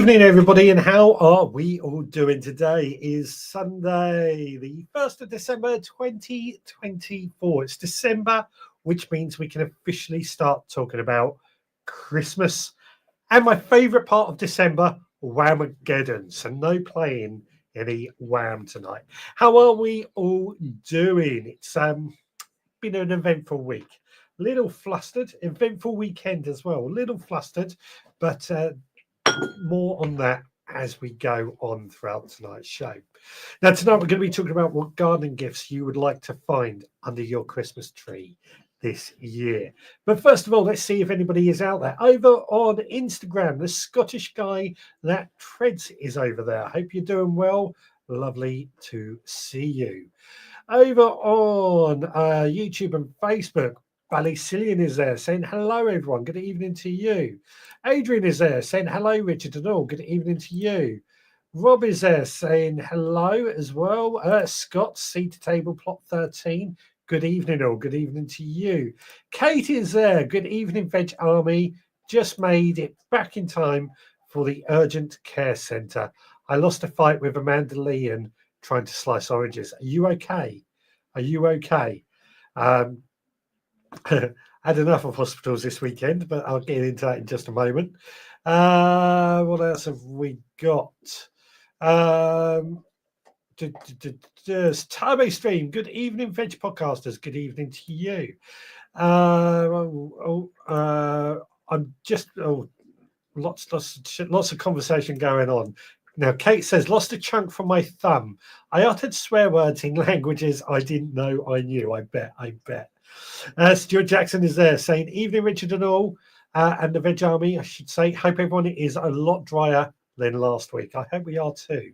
Evening, everybody, and how are we all doing? Today is Sunday, the 1st of December 2024. It's December, which means we can officially start talking about Christmas. And my favourite part of December, Whamageddon. So no playing any Wham tonight. How are we all doing? It's been an eventful week. Little flustered, eventful weekend as well. A little flustered, but more on that as we go on throughout tonight's show. Now, tonight we're going to be talking about what gardening gifts you would like to find under your Christmas tree this year. But first of all, let's see if anybody is out there. Over on Instagram, the Scottish guy that treads is over there. I hope you're doing well. Lovely to see you. Over on YouTube and Facebook, Ballycillian is there saying hello, everyone. Good evening to you. Adrian is there saying hello, Richard and all. Good evening to you. Rob is there saying hello as well. Scott, seed to table plot 13. Good evening all. Good evening to you. Kate is there. Good evening, Veg Army. Just made it back in time for the urgent care centre. I lost a fight with Amanda Lee and trying to slice oranges. Are you okay? Are you okay? Had enough of hospitals this weekend, but I'll get into that in just a moment. What else have we got? Turbo Stream. Good evening, Veg Podcasters. Good evening to you. I'm just lots of conversation going on. Now, Kate says, lost a chunk from my thumb. I uttered swear words in languages I didn't know I knew. I bet. Stuart Jackson is there saying, evening, Richard and all, and the Veg Army, I should say. Hope everyone is a lot drier than last week. I hope we are too.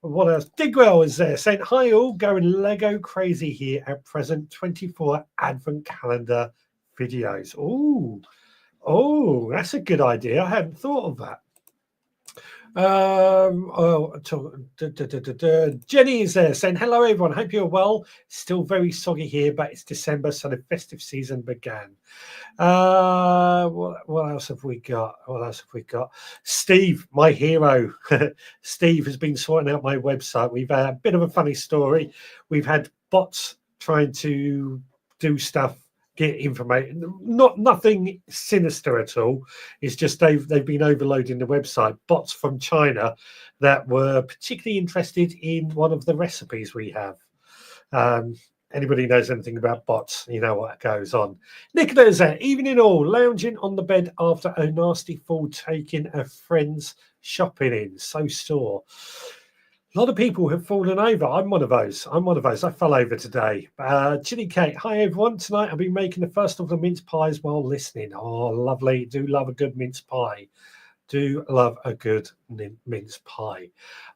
What else? Digwell is there saying, hi all, going Lego crazy here at present. 24 Advent calendar videos. Oh, that's a good idea. I hadn't thought of that. Jenny is there saying hello everyone, hope you're well. Still very soggy here, but it's December, so the festive season began. What else have we got? Steve, my hero. Steve has been sorting out my website. We've had a bit of a funny story. We've had bots trying to do stuff, get information, nothing sinister at all. It's just they've been overloading the website. Bots from China that were particularly interested in one of the recipes we have. Anybody knows anything about bots, you know what goes on. Nicola is there, evening all, lounging on the bed after a nasty fall, taking a friend's shopping in. So sore. A lot of people have fallen over. I'm one of those. I fell over today. Chili Kate, hi everyone. Tonight I'll be making the first of the mince pies while listening. Oh, lovely. Do love a good mince pie.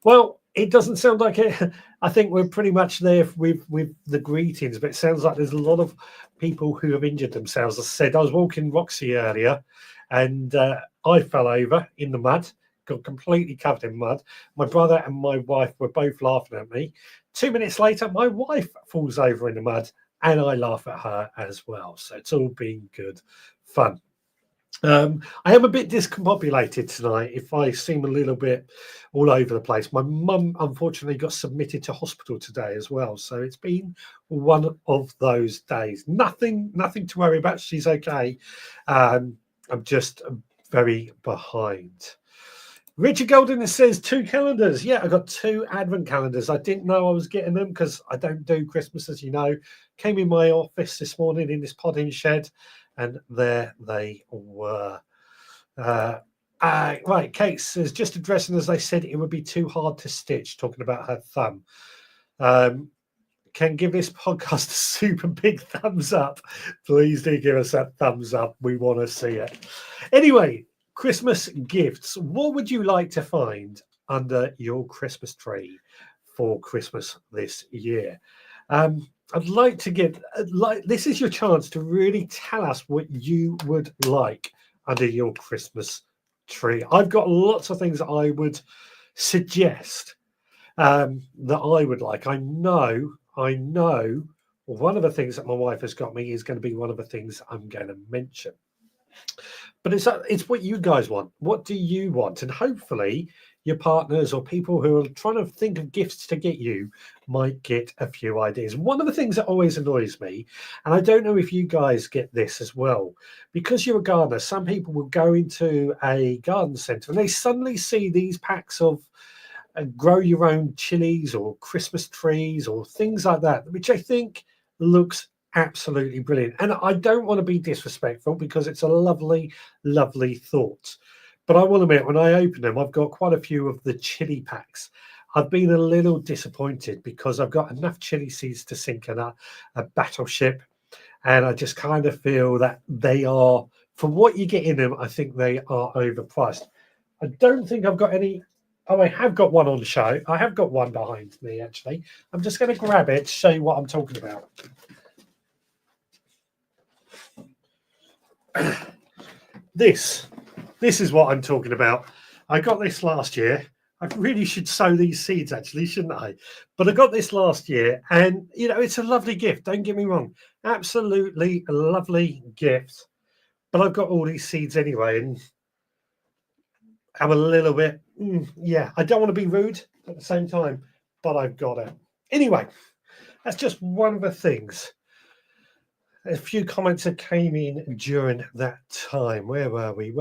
Well, it doesn't sound like it. I think we're pretty much there with the greetings, but it sounds like there's a lot of people who have injured themselves. As I said, I was walking Roxy earlier and I fell over in the mud. Got completely covered in mud. My brother and my wife were both laughing at me. 2 minutes later, my wife falls over in the mud and I laugh at her as well. So it's all been good fun. I am a bit discombobulated tonight if I seem a little bit all over the place. My mum, unfortunately, got submitted to hospital today as well. So it's been one of those days. Nothing to worry about. She's okay. I'm just very behind. Richard Golden says 2 calendars. Yeah, I got 2 Advent calendars. I didn't know I was getting them because I don't do Christmas, as you know. Came in my office this morning in this podding shed, and there they were. Right, Kate says, just addressing as they said, it would be too hard to stitch, talking about her thumb. Can give this podcast a super big thumbs up. Please do give us that thumbs up. We want to see it. Anyway, Christmas gifts. What would you like to find under your Christmas tree for Christmas this year? I'd like to get this is your chance to really tell us what you would like under your Christmas tree. I've got lots of things that I would suggest that I would like. I know one of the things that my wife has got me is going to be one of the things I'm going to mention. But it's what you guys want. What do you want? And hopefully your partners or people who are trying to think of gifts to get you might get a few ideas. One of the things that always annoys me, and I don't know if you guys get this as well, because you're a gardener, some people will go into a garden centre and they suddenly see these packs of grow your own chilies or Christmas trees or things like that, which I think looks absolutely brilliant. And I don't want to be disrespectful because it's a lovely, lovely thought. But I will admit, when I open them, I've got quite a few of the chili packs. I've been a little disappointed because I've got enough chili seeds to sink in a battleship. And I just kind of feel that they are, for what you get in them, I think they are overpriced. I don't think I've got any. Oh, I have got one on the show. I have got one behind me, actually. I'm just going to grab it to show you what I'm talking about. This is what I'm talking about. I got this last year. I really should sow these seeds, actually, shouldn't I? But I got this last year, and you know, it's a lovely gift. Don't get me wrong, absolutely a lovely gift. But I've got all these seeds anyway, and I'm a little bit, yeah. I don't want to be rude at the same time, but I've got it anyway. That's just one of the things. A few comments that came in during that time. Where were we?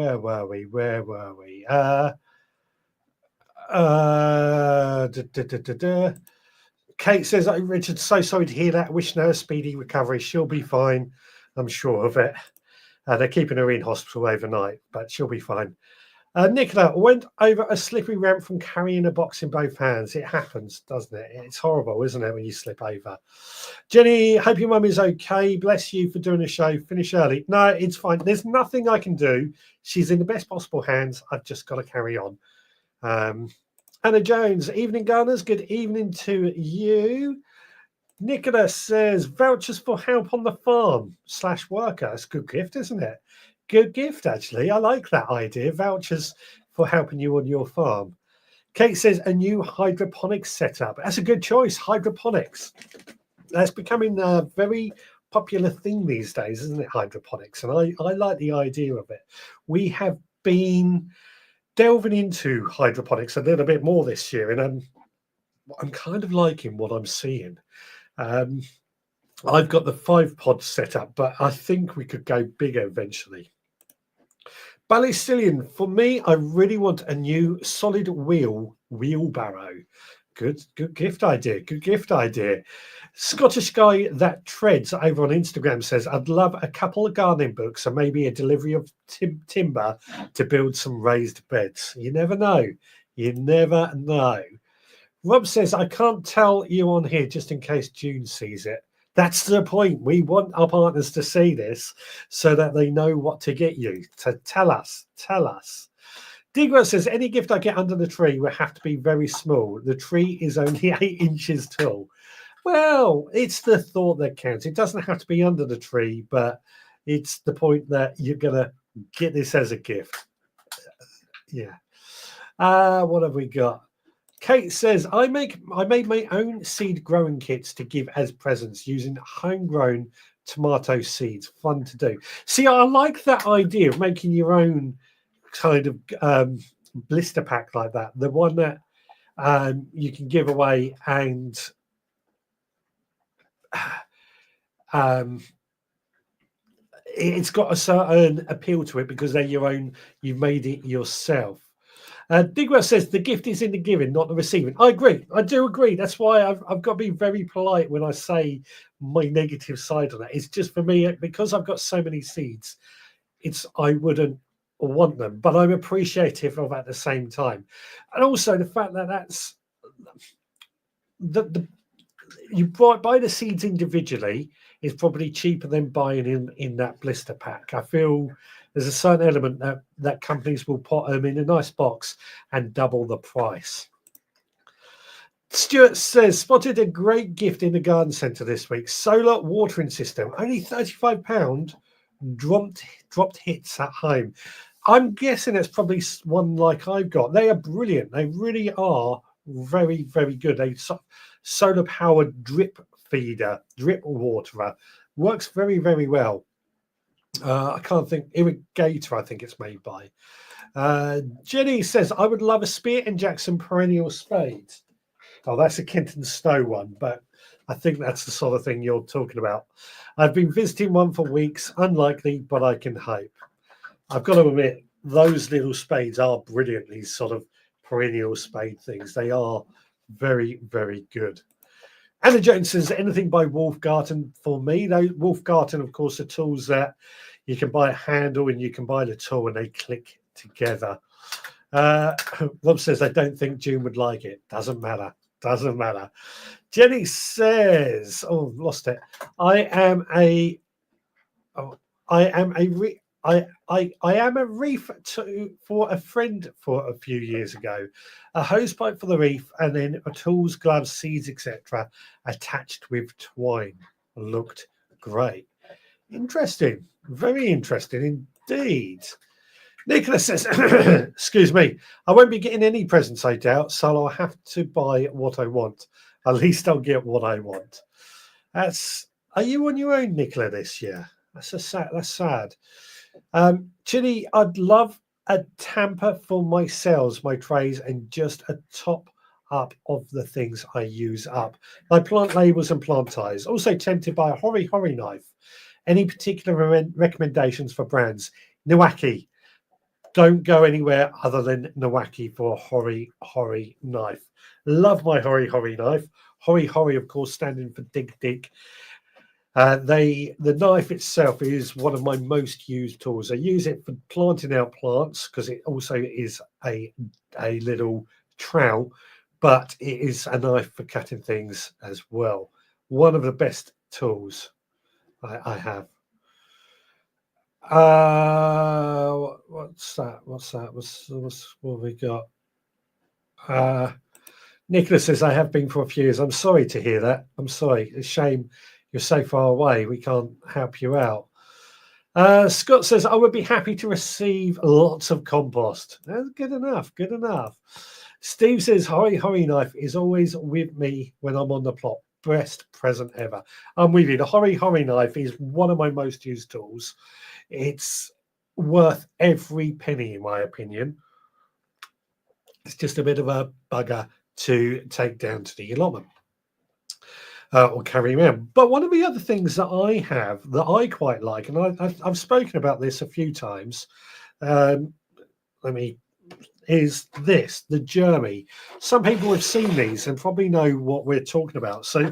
Kate says, "Oh, Richard, so sorry to hear that. Wishing her a speedy recovery. She'll be fine. I'm sure of it. They're keeping her in hospital overnight, but she'll be fine." Nicola went over a slippery ramp from carrying a box in both hands. It happens, doesn't it? It's horrible, isn't it, when you slip over? Jenny, hope your mum is okay. Bless you for doing the show. Finish early. No, it's fine. There's nothing I can do. She's in the best possible hands. I've just got to carry on. Anna Jones, evening gardeners. Good evening to you. Nicola says, vouchers for help on the farm / worker. That's a good gift, isn't it? Good gift, actually. I like that idea. Vouchers for helping you on your farm. Kate says, a new hydroponics setup. That's a good choice. Hydroponics. That's becoming a very popular thing these days, isn't it? Hydroponics. And I like the idea of it. We have been delving into hydroponics a little bit more this year, and I'm kind of liking what I'm seeing. I've got the 5-pod setup, but I think we could go bigger eventually. Ballystillion, for me, I really want a new solid wheelbarrow. Good gift idea. Good gift idea. Scottish guy that treads over on Instagram says, I'd love a couple of gardening books and maybe a delivery of timber to build some raised beds. You never know. You never know. Rob says, I can't tell you on here just in case June sees it. That's the point. We want our partners to see this so that they know what to get you. So tell us. Digwell says, any gift I get under the tree will have to be very small. The tree is only 8 inches tall. Well, it's the thought that counts. It doesn't have to be under the tree, but it's the point that you're going to get this as a gift. Yeah. What have we got? Kate says, I made my own seed growing kits to give as presents using homegrown tomato seeds. Fun to do. See, I like that idea of making your own kind of blister pack like that. The one that you can give away, and it's got a certain appeal to it because they're your own. You've made it yourself. Digwell says the gift is in the giving, not the receiving. I agree. I do agree. That's why I've got to be very polite when I say my negative side on that. It's just for me, because I've got so many seeds, I wouldn't want them, but I'm appreciative of at the same time. And also the fact that that's you buy the seeds individually is probably cheaper than buying in that blister pack. I feel there's a certain element that companies will put them in a nice box and double the price. Stuart says, spotted a great gift in the garden centre this week. Solar watering system, only £35. Dropped hits at home. I'm guessing it's probably one like I've got. They are brilliant. They really are very, very good. A solar powered drip feeder, drip waterer, works very, very well. I can't think. Irrigator, I think it's made by. Jenny says, I would love a Spear and Jackson perennial spade. Oh, that's a Kenton Stowe one, but I think that's the sort of thing you're talking about. I've been visiting one for weeks. Unlikely, but I can hope. I've got to admit, those little spades are brilliant, these sort of perennial spade things. They are very, very good. Anna Jones says, anything by Wolfgarten for me. Those Wolfgarten, of course, are tools that you can buy a handle and you can buy the tool and they click together. Rob says, I don't think June would like it. Doesn't matter. Doesn't matter. Jenny says, oh, lost it. I am a reef for a friend for a few years ago. A hosepipe for the reef, and then a tools, gloves, seeds, etc., attached with twine. Looked great. Interesting. Very interesting indeed. Nicholas says, excuse me, I won't be getting any presents, I doubt, so I'll have to buy what I want. At least I'll get what I want. Are you on your own, Nicola, this year? That's sad. Chili, I'd love a tamper for my cells, my trays, and just a top up of the things I use up. My plant labels and plant ties. Also tempted by a Hori knife. Any particular recommendations for brands? Niwaki. Don't go anywhere other than Niwaki for a Hori knife. Love my Hori knife. Hori, of course, standing for Dig Dig. The knife itself is one of my most used tools. I use it for planting out plants because it also is a little trowel, but it is a knife for cutting things as well. One of the best tools I have. What's that? What have we got? Nicholas says, I have been for a few years. I'm sorry to hear that. I'm sorry. It's a shame you're so far away. We can't help you out. Scott says, I would be happy to receive lots of compost. That's good enough. Good enough. Steve says, Hori knife is always with me when I'm on the plot. Best present ever. I'm with you. The Hori knife is one of my most used tools. It's worth every penny, in my opinion. It's just a bit of a bugger to take down to the allotment or carry around. But one of the other things that I have that I quite like, and I've spoken about this a few times, is this, the Jeremy. Some people have seen these and probably know what we're talking about. So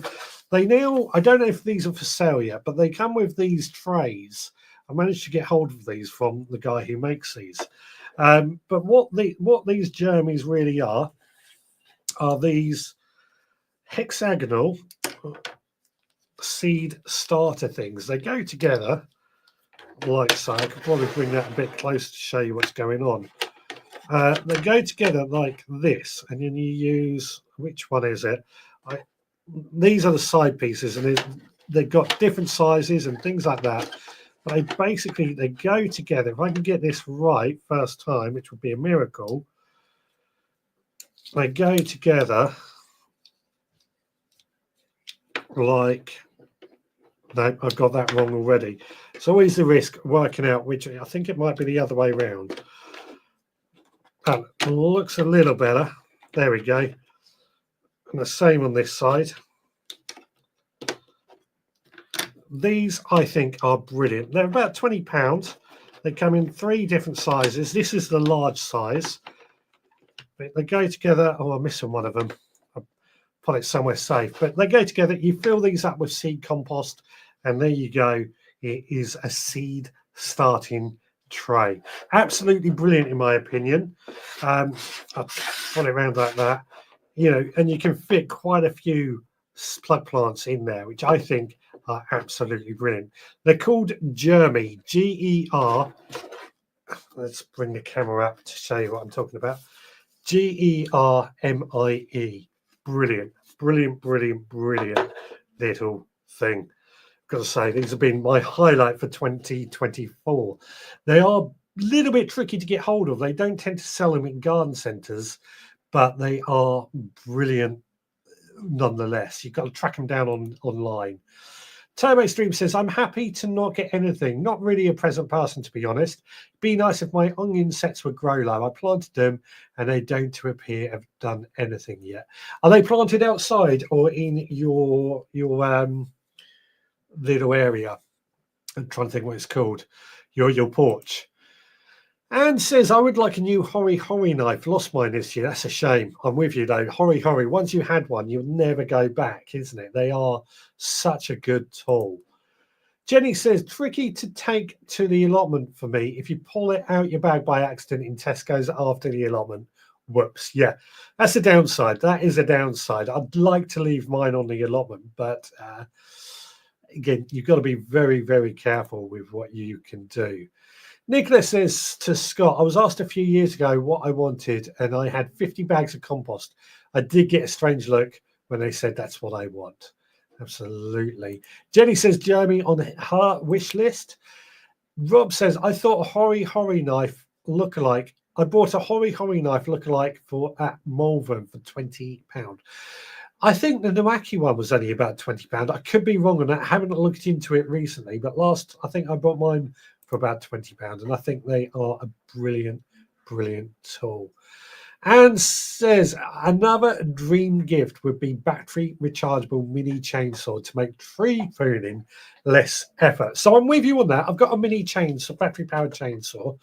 they now, I don't know if these are for sale yet, but they come with these trays. I managed to get hold of these from the guy who makes these. But what these Jeremys really are these hexagonal seed starter things. They go together like so. I could probably bring that a bit closer to show you what's going on. They go together like this, and then you use, which one is it? These are the side pieces, and they've got different sizes and things like that. But they go together. If I can get this right first time, which would be a miracle, they go together like, no, I've got that wrong already. It's always the risk working out which, I think it might be the other way around. And looks a little better. There we go. And the same on this side. These, I think, are brilliant. They're about £20. They come in 3 different sizes. This is the large size. They go together. Oh, I'm missing one of them. I'll put it somewhere safe. But they go together. You fill these up with seed compost, and there you go. It is a seed starting tray. Absolutely brilliant, in my opinion. I'll put it around like that. And you can fit quite a few plug plants in there, which I think are absolutely brilliant. They're called Jeremy, G-E-R. Let's bring the camera up to show you what I'm talking about. G-E-R-M-I-E. Brilliant little thing. Got to say, these have been my highlight for 2024. They are a little bit tricky to get hold of. They don't tend to sell them in garden centres, but they are brilliant nonetheless. You've got to track them down online. Turbo Stream says, I'm happy to not get anything. Not really a present person, to be honest. Be nice if my onion sets would grow low. I planted them and they don't appear to have done anything yet. Are they planted outside or in your little area? I'm trying to think what it's called. Your porch. Anne says, I would like a new Hori Hori knife. Lost mine this year. That's a shame. I'm with you, though. Hori Hori, once you had one, you'll never go back, isn't it? They are such a good tool. Jenny says, tricky to take to the allotment for me. If you pull it out your bag by accident in Tesco's after the allotment, whoops. Yeah, that's a downside. That is a downside. I'd like to leave mine on the allotment, but again, you've got to be very, very careful with what you can do. Nicholas says to Scott, I was asked a few years ago what I wanted, and I had 50 bags of compost. I did get a strange look when they said that's what I want. Absolutely. Jenny says, Jeremy on her wish list. Rob says, I thought a Hori Hori knife lookalike. I bought a Hori Hori knife lookalike at Malvern for £20. I think the Noaki one was only about £20. I could be wrong on that. I haven't looked into it recently, but I think I bought mine for about £20, and I think they are a brilliant, brilliant tool. And says another dream gift would be battery rechargeable mini chainsaw to make tree pruning less effort. So I'm with you on that. I've got a mini chainsaw, battery powered chainsaw,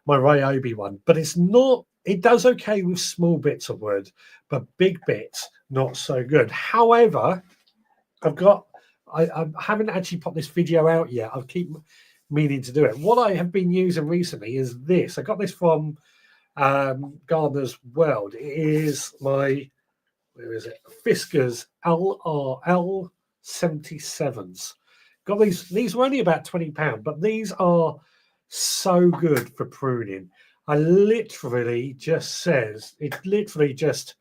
my Ryobi one, but it's not. It does okay with small bits of wood, but big bits not so good. However, I haven't actually put this video out yet. I keep meaning to do it. What I have been using recently is this. I got this from Gardener's World. It is my, where is it? Fiskars LRL77s. Got these were only about £20, but these are so good for pruning. It literally just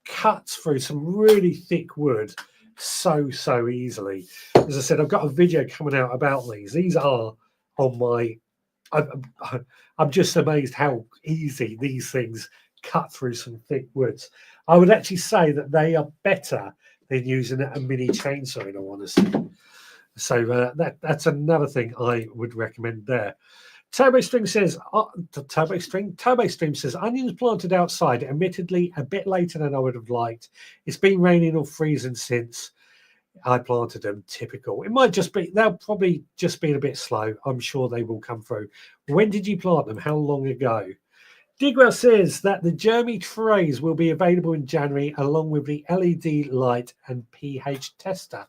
cuts through some really thick wood so easily. As I said, I've got a video coming out about these. These are on my, I'm just amazed how easy these things cut through some thick woods. I would actually say that they are better than using a mini chainsaw, in all honesty. So that's another thing I would recommend there. Turbo Stream says, onions planted outside, admittedly a bit later than I would have liked. It's been raining or freezing since I planted them. Typical. It might just be, they'll probably just be a bit slow. I'm sure they will come through. When did you plant them? How long ago? Digwell says that the Jeremy trays will be available in January along with the LED light and pH tester.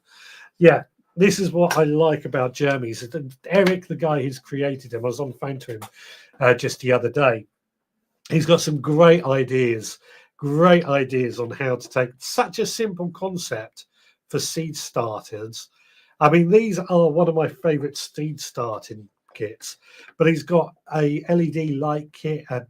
Yeah. This is what I like about Jeremy's. Eric, the guy who's created him, I was on the phone to him just the other day. He's got some great ideas on how to take such a simple concept for seed starters. I mean, these are one of my favorite seed starting kits, but he's got a LED light kit and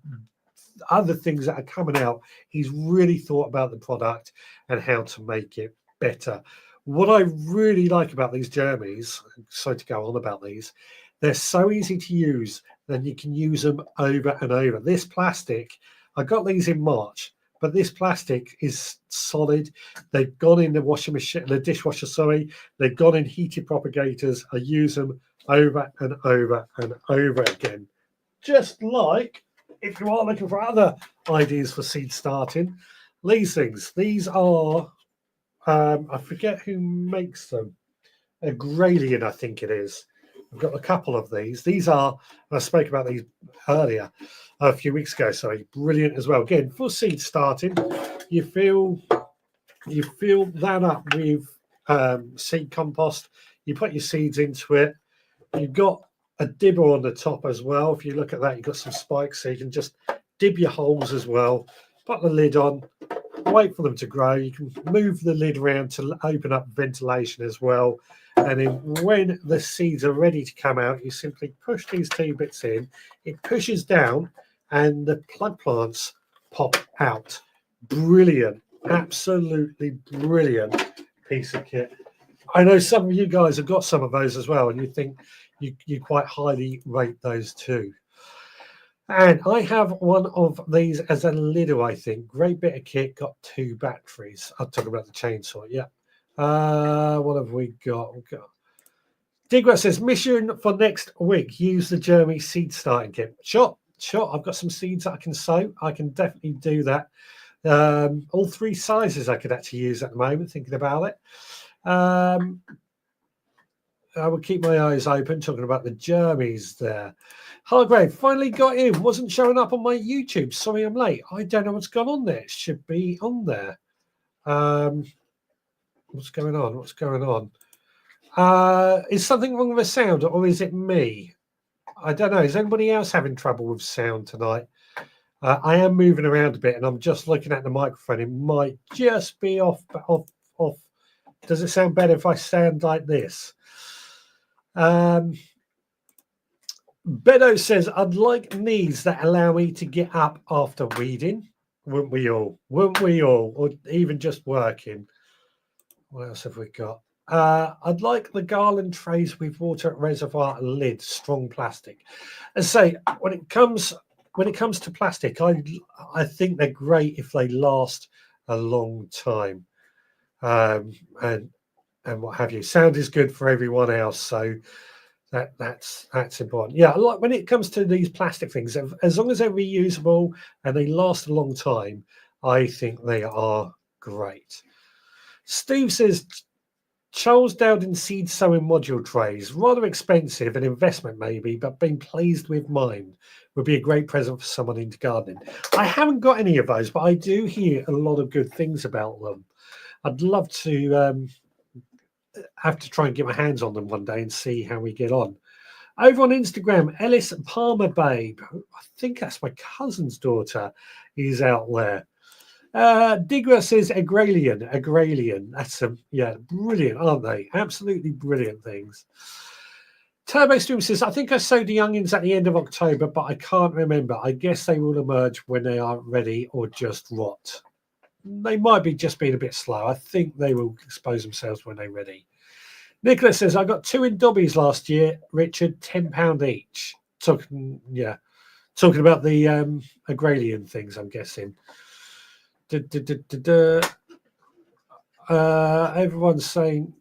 other things that are coming out. He's really thought about the product and how to make it better. What I really like about these Jeremys, sorry to go on about these, they're so easy to use that you can use them over and over. This plastic, I got these in March, but this plastic is solid. They've gone in the washing machine, the dishwasher, sorry. They've gone in heated propagators. I use them over and over and over again. Just like if you are looking for other ideas for seed starting, these things, these are, I forget who makes them. A Gralian, I think it is. I've got a couple of these. These are, I spoke about these earlier, a few weeks ago. Sorry, brilliant as well. Again, for seed starting, you fill that up with seed compost. You put your seeds into it. You've got a dibber on the top as well. If you look at that, you've got some spikes, so you can just dib your holes as well. Put the lid on. Wait for them to grow. You can move the lid around to open up ventilation as well. And then when the seeds are ready to come out, you simply push these two bits in. It pushes down and the plug plants pop out. Brilliant. Absolutely brilliant piece of kit. I know some of you guys have got some of those as well, and you think you quite highly rate those too. And I have one of these as a Lidl, I think. Great bit of kit, got 2 batteries. I'll talk about the chainsaw, yeah. What have we got? Digwell says, mission for next week, use the Jeremy seed starting kit. Sure. I've got some seeds that I can sow. I can definitely do that. All 3 sizes I could actually use at the moment, thinking about it. I will keep my eyes open, talking about the Jeremys there. Hargrave finally got in, wasn't showing up on my YouTube. Sorry I'm late. I don't know what's gone on there. It should be on there. What's going on? Is something wrong with the sound, or is it me? I don't know. Is anybody else having trouble with sound tonight? I am moving around a bit, and I'm just looking at the microphone. It might just be off. Does it sound better if I stand like this? Bedo says, I'd like knees that allow me to get up after weeding. Wouldn't we all? Or even just working. What else have we got? I'd like the garland trays with water reservoir lid, strong plastic. As I say, when it comes to plastic, I think they're great if they last a long time, and what have you. Sound is good for everyone else, so that's important. Yeah, like when it comes to these plastic things, as long as they're reusable and they last a long time, I think they are great. Steve says, Charles Dowden seed sowing module trays, rather expensive, an investment maybe, but being pleased with mine would be a great present for someone into gardening. I haven't got any of those, but I do hear a lot of good things about them. I'd love to have to try and get my hands on them one day and see how we get on. Over on Instagram, Ellis Palmer Babe, I think that's my cousin's daughter, is out there. Digra says agralian. That's brilliant, aren't they? Absolutely brilliant things. Turbo Stream says, I think I sowed the onions at the end of October, but I can't remember. I guess they will emerge when they are ready or just rot. They might be just being a bit slow. I think they will expose themselves when they're ready. Nicholas says, I got 2 in Dobbies last year, Richard, £10 each. Talking about the agralian things, I'm guessing. Everyone's saying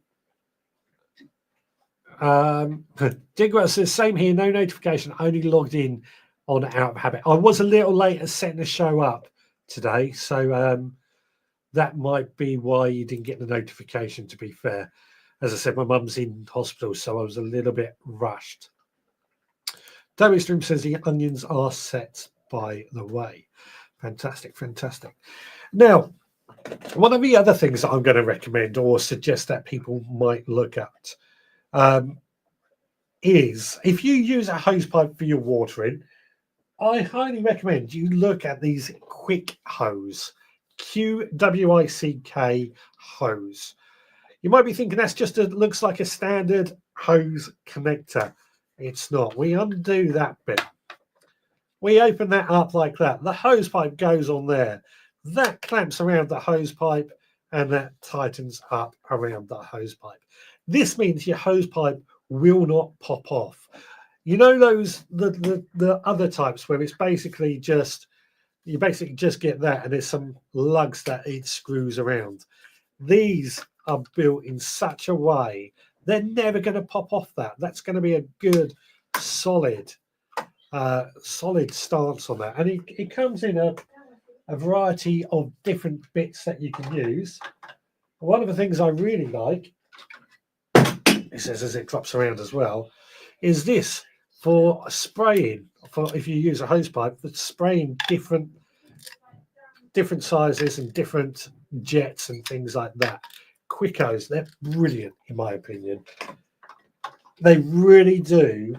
Digwell says same here, no notification, only logged in on out of habit. I was a little late at setting the show up today, so that might be why you didn't get the notification, to be fair. As I said, my mum's in hospital, so I was a little bit rushed. Toby Stream says the onions are set, by the way. Fantastic. Now, one of the other things that I'm going to recommend or suggest that people might look at is if you use a hose pipe for your watering, I highly recommend you look at these Quick Hose, QWICK hose. You might be thinking that's just looks like a standard hose connector. It's not. We undo that bit. We open that up like that. The hose pipe goes on there. That clamps around the hose pipe and that tightens up around the hose pipe. This means your hose pipe will not pop off. You know the other types where it's basically just you just get that and there's some lugs that it screws around. These are built in such a way they're never going to pop off that. That's going to be a good solid stance on that. And it comes in a variety of different bits that you can use. One of the things I really like, it says as it drops around as well, is this for spraying. For if you use a hose pipe for spraying different sizes and different jets and things like that. Quick Hose, they're brilliant in my opinion. They really do.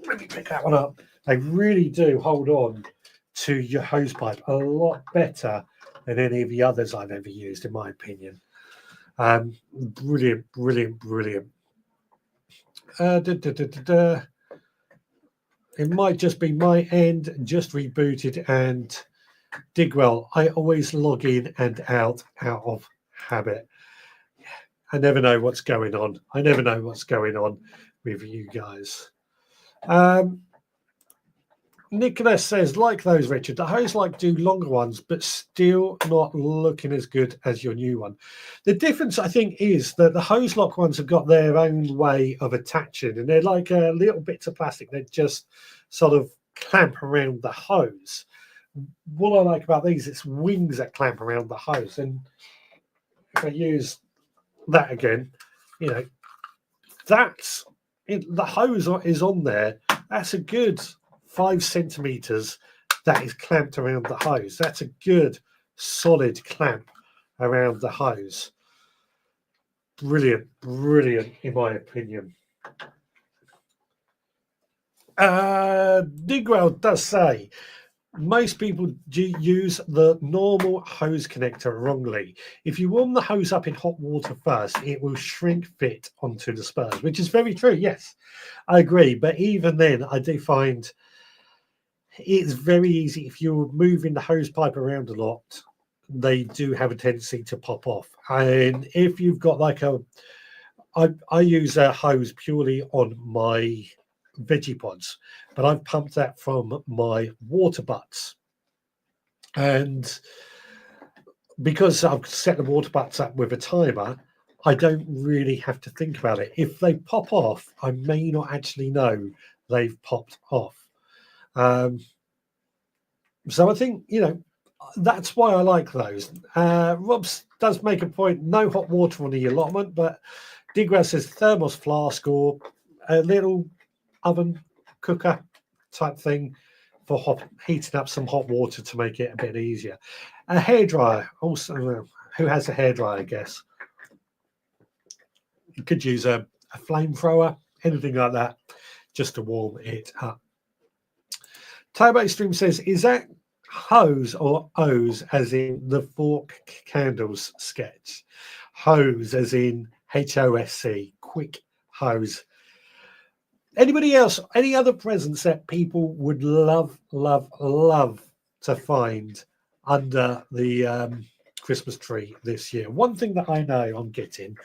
Let me pick that one up. They really do hold on to your hose pipe a lot better than any of the others I've ever used, in my opinion. Brilliant. It might just be my end, just rebooted, and Digwell, I always log in and out of habit. I never know what's going on. with you guys. Nicholas says, like those, Richard, the hose like do longer ones, but still not looking as good as your new one. The difference, I think, is that the hose lock ones have got their own way of attaching, and they're like little bits of plastic that just sort of clamp around the hose. What I like about these, it's wings that clamp around the hose. And if I use that again, you know, that's it, the hose is on there. That's a good 5 centimeters that is clamped around the hose. That's a good solid clamp around the hose. Brilliant, brilliant, in my opinion. Digwell does say most people use the normal hose connector wrongly. If you warm the hose up in hot water first, it will shrink fit onto the spurs, which is very true. Yes, I agree. But even then, I do find it's very easy if you're moving the hose pipe around a lot. They do have a tendency to pop off. And if you've got like I use a hose purely on my veggie pods, but I've pumped that from my water butts, and because I've set the water butts up with a timer, I don't really have to think about it. If they pop off, I may not actually know they've popped off. So I think, you know, that's why I like those. Rob does make a point, no hot water on the allotment, but Digwell says thermos flask or a little oven cooker type thing for heating up some hot water to make it a bit easier. A hairdryer, also, who has a hairdryer, I guess. You could use a flamethrower, anything like that, just to warm it up. Turbo Stream says, is that hose or O's as in the fork candles sketch? Hose as in HOSC, quick hose. Anybody else, any other presents that people would love to find under the Christmas tree this year? One thing that I know I'm getting,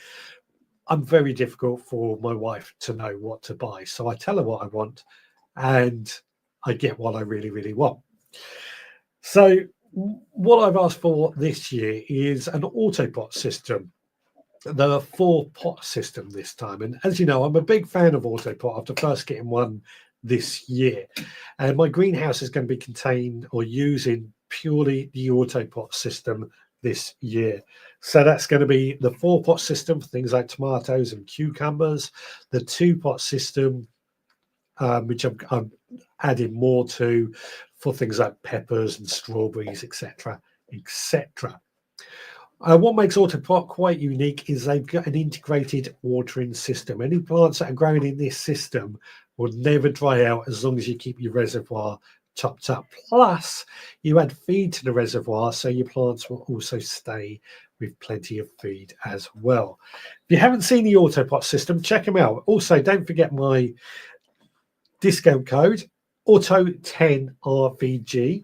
I'm very difficult for my wife to know what to buy. So I tell her what I want and I get what I really, really want. So what I've asked for this year is an autopot system. The 4-pot system this time. And as you know, I'm a big fan of autopot after first getting one this year. And my greenhouse is going to be contained or using purely the autopot system this year. So that's going to be the 4-pot system for things like tomatoes and cucumbers, the 2-pot system, which I'm adding more to for things like peppers and strawberries, etc., etc. What makes Autopot quite unique is they've got an integrated watering system. Any plants that are growing in this system will never dry out as long as you keep your reservoir topped up. Plus, you add feed to the reservoir, so your plants will also stay with plenty of feed as well. If you haven't seen the Autopot system, check them out. Also, don't forget my discount code, AUTO10RVG.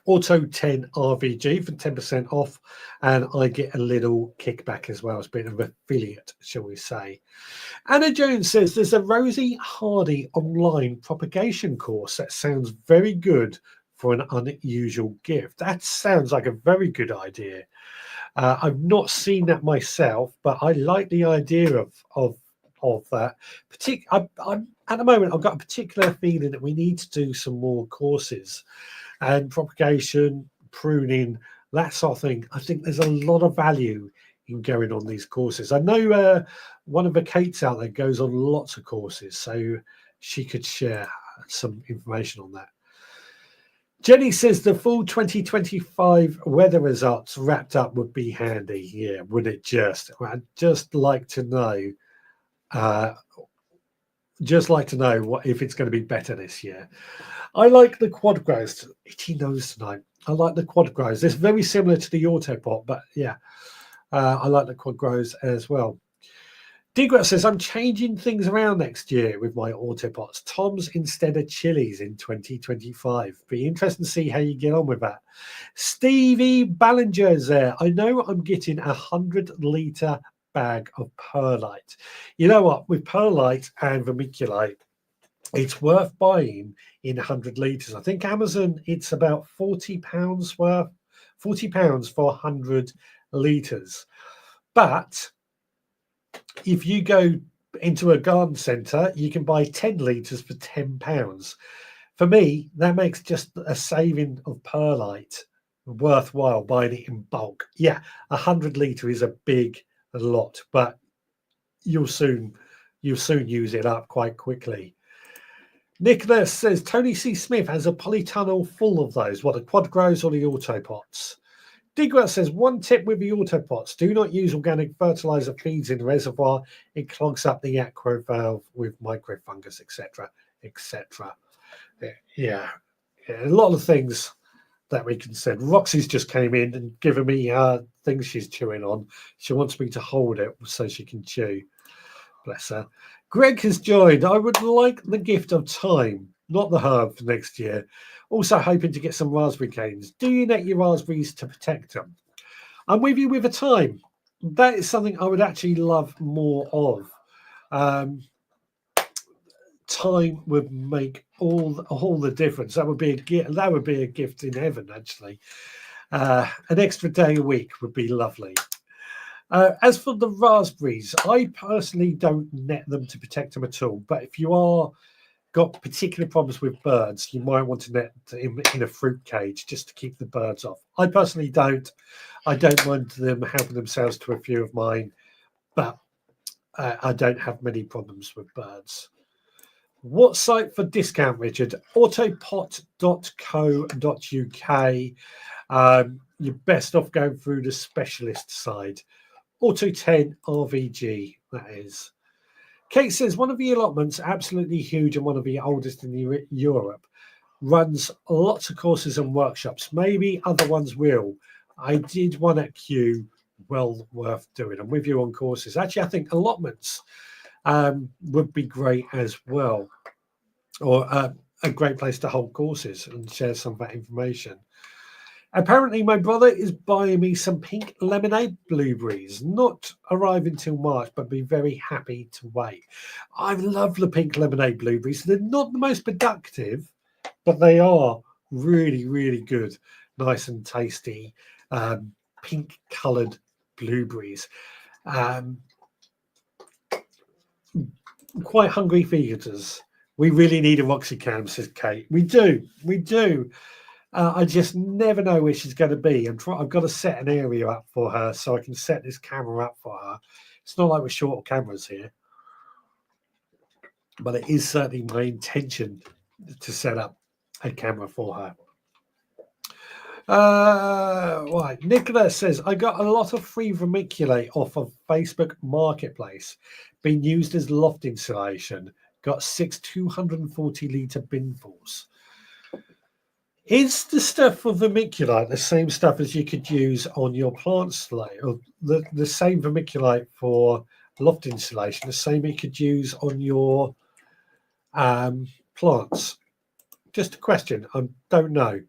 AUTO10RVG for 10% off, and I get a little kickback as well. It's a bit of an affiliate, shall we say. Anna Jones says there's a Rosie Hardy online propagation course that sounds very good for an unusual gift. That sounds like a very good idea. I've not seen that myself, but I like the idea of that. I'm at the moment, I've got a particular feeling that we need to do some more courses. And propagation, pruning, that sort of thing. I think there's a lot of value in going on these courses. I know one of the Kates out there goes on lots of courses, so she could share some information on that. Jenny says the full 2025 weather results wrapped up would be handy. Yeah, would it just? I'd just like to know. What if it's going to be better this year. I like the quad grows. Itchy nose tonight. I like the quad grows. It's very similar to the Autopot, but yeah, I like the quad grows as well. Digrat says, I'm changing things around next year with my Autopots. Tom's instead of chilies in 2025. Be interesting to see how you get on with that. Stevie Ballinger's there. I know I'm getting 100-litre bag of perlite. You know what? With perlite and vermiculite, it's worth buying in 100 litres. I think Amazon, it's about £40 worth, £40 for 100 litres. But if you go into a garden centre, you can buy 10 litres for £10. For me, that makes just a saving of perlite worthwhile buying it in bulk. Yeah, 100 litre is a big lot, but you'll soon use it up quite quickly. Nicholas says Tony C. Smith has a polytunnel full of those. What, the quad grows or the autopots? Digwell says, one tip with the autopots, do not use organic fertilizer feeds in the reservoir. It clogs up the aqua valve with microfungus, etc., etc. Yeah, a lot of things that we can send. Roxy's just came in and given me things she's chewing on. She wants me to hold it so she can chew. Bless her. Greg has joined. I would like the gift of time, not the herb, for next year. Also hoping to get some raspberry canes. Do you net your raspberries to protect them? I'm with you with a time. That is something I would actually love more of. Time would make all the difference. That would be a gift in heaven, actually. An extra day a week would be lovely. As for the raspberries, I personally don't net them to protect them at all. But if you are got particular problems with birds, you might want to net in a fruit cage just to keep the birds off. I personally don't. I don't mind them helping themselves to a few of mine, but I don't have many problems with birds. What site for discount, Richard? Autopot.co.uk. You're best off going through the specialist side. Auto 10 RVG, that is. Kate says, one of the allotments, absolutely huge and one of the oldest in Europe, runs lots of courses and workshops. Maybe other ones will. I did one at Kew, well worth doing. I'm with you on courses. Actually, I think allotments would be great as well, or a great place to hold courses and share some of that information. Apparently, my brother is buying me some pink lemonade blueberries, not arriving till March, but be very happy to wait. I love the pink lemonade blueberries. They're not the most productive, but they are really, really good, nice and tasty, pink coloured blueberries. Quite hungry for eaters. We really need a Roxy cam, says Kate. We do. I just never know where she's going to be. I've got to set an area up for her so I can set this camera up for her. It's not like we're short of cameras here, but it is certainly my intention to set up a camera for her. Right. Nicola says, I got a lot of free vermiculite off of Facebook Marketplace, being used as loft insulation. Got 6 240-litre binfuls. Is the stuff for vermiculite the same stuff as you could use on your plants, or the same vermiculite for loft insulation, the same you could use on your plants? Just a question. I don't know.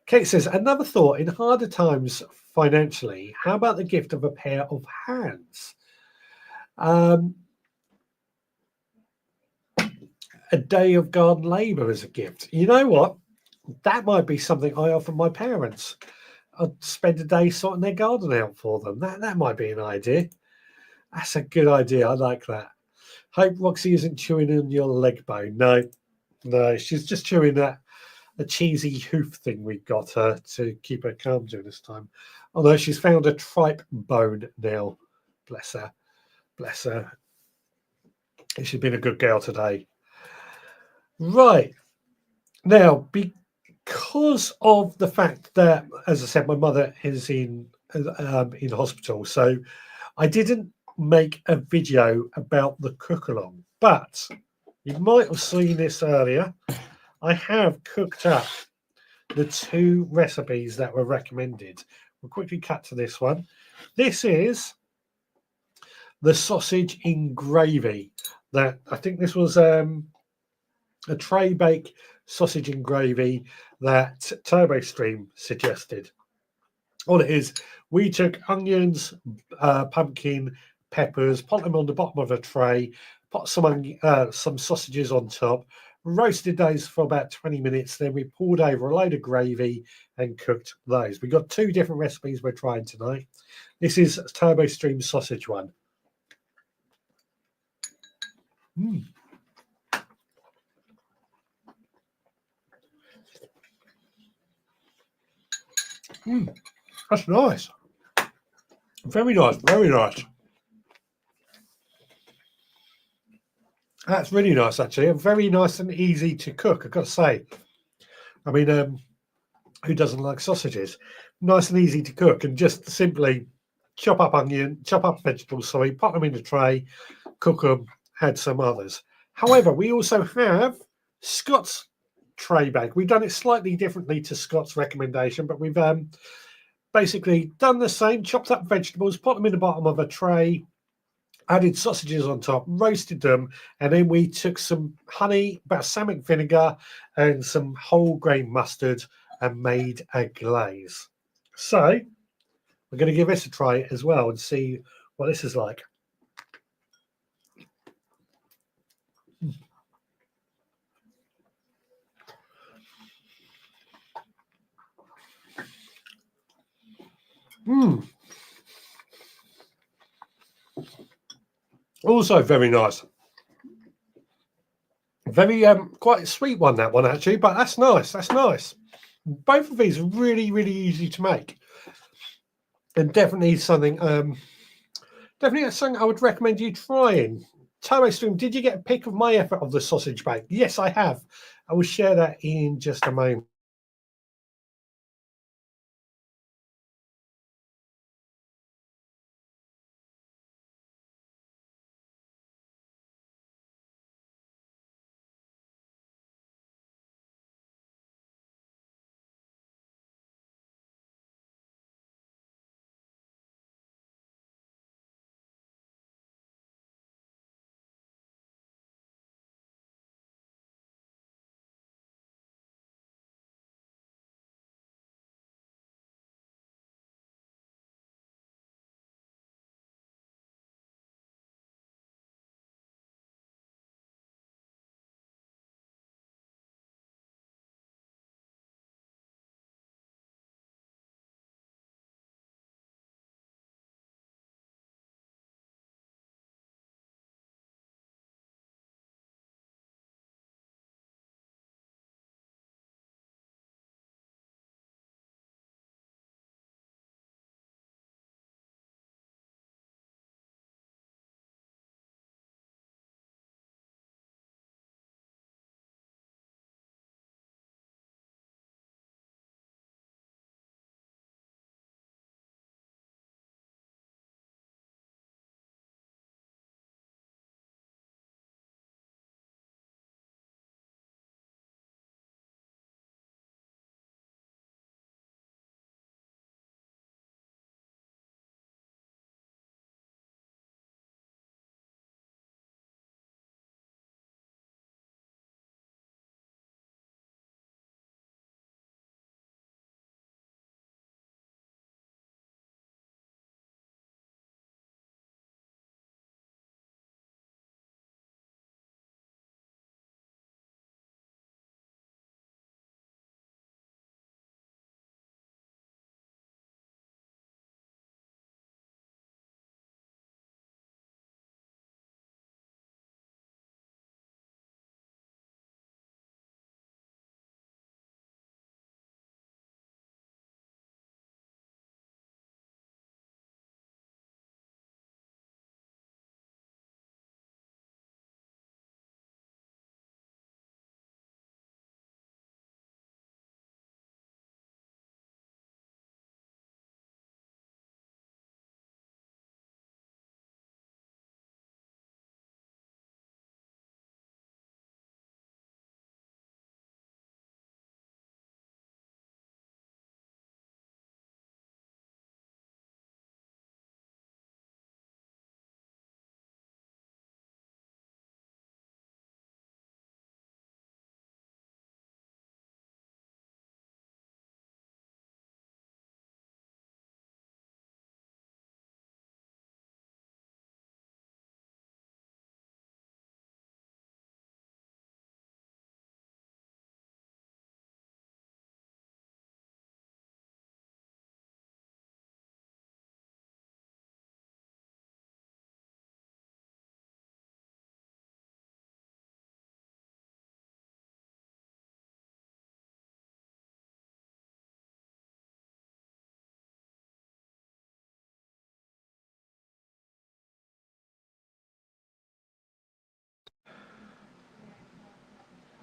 Kate says, another thought, in harder times financially, how about the gift of a pair of hands? A day of garden labour as a gift. You know what? That might be something I offer my parents. I'd spend a day sorting their garden out for them. That might be an idea. That's a good idea. I like that. Hope Roxy isn't chewing on your leg bone. No, she's just chewing a cheesy hoof thing we got her to keep her calm during this time. Although she's found a tripe bone now. Bless her. She's been a good girl today. Right. Now, because of the fact that, as I said, my mother is in hospital, so I didn't make a video about the cook along, but you might have seen this earlier. I have cooked up the 2 recipes that were recommended. We'll quickly cut to this one. This is the sausage in gravy. That I think this was a tray bake sausage in gravy that TurboStream suggested. All it is, we took onions, pumpkin, peppers, put them on the bottom of a tray, put some sausages on top, roasted those for about 20 minutes. Then we poured over a load of gravy and cooked those. We've got two different recipes we're trying tonight. This is Turbo Stream sausage one. Mm. That's nice. Very nice, very nice. That's really nice, actually. And very nice and easy to cook, I've got to say. I mean, who doesn't like sausages? Nice and easy to cook, and just simply chop up vegetables, sorry, put them in a tray, cook them, add some others. However, we also have Scott's tray bag. We've done it slightly differently to Scott's recommendation, but we've basically done the same, chopped up vegetables, put them in the bottom of a tray, added sausages on top, roasted them, and then we took some honey, balsamic vinegar, and some whole grain mustard and made a glaze. So we're going to give this a try as well and see what this is like. Also very nice. Very quite a sweet one, that one actually, but that's nice. That's nice. Both of these are really, really easy to make. And definitely something definitely that's something I would recommend you trying. Turbo Stream, did you get a pic of my effort of the sausage bake? Yes, I have. I will share that in just a moment.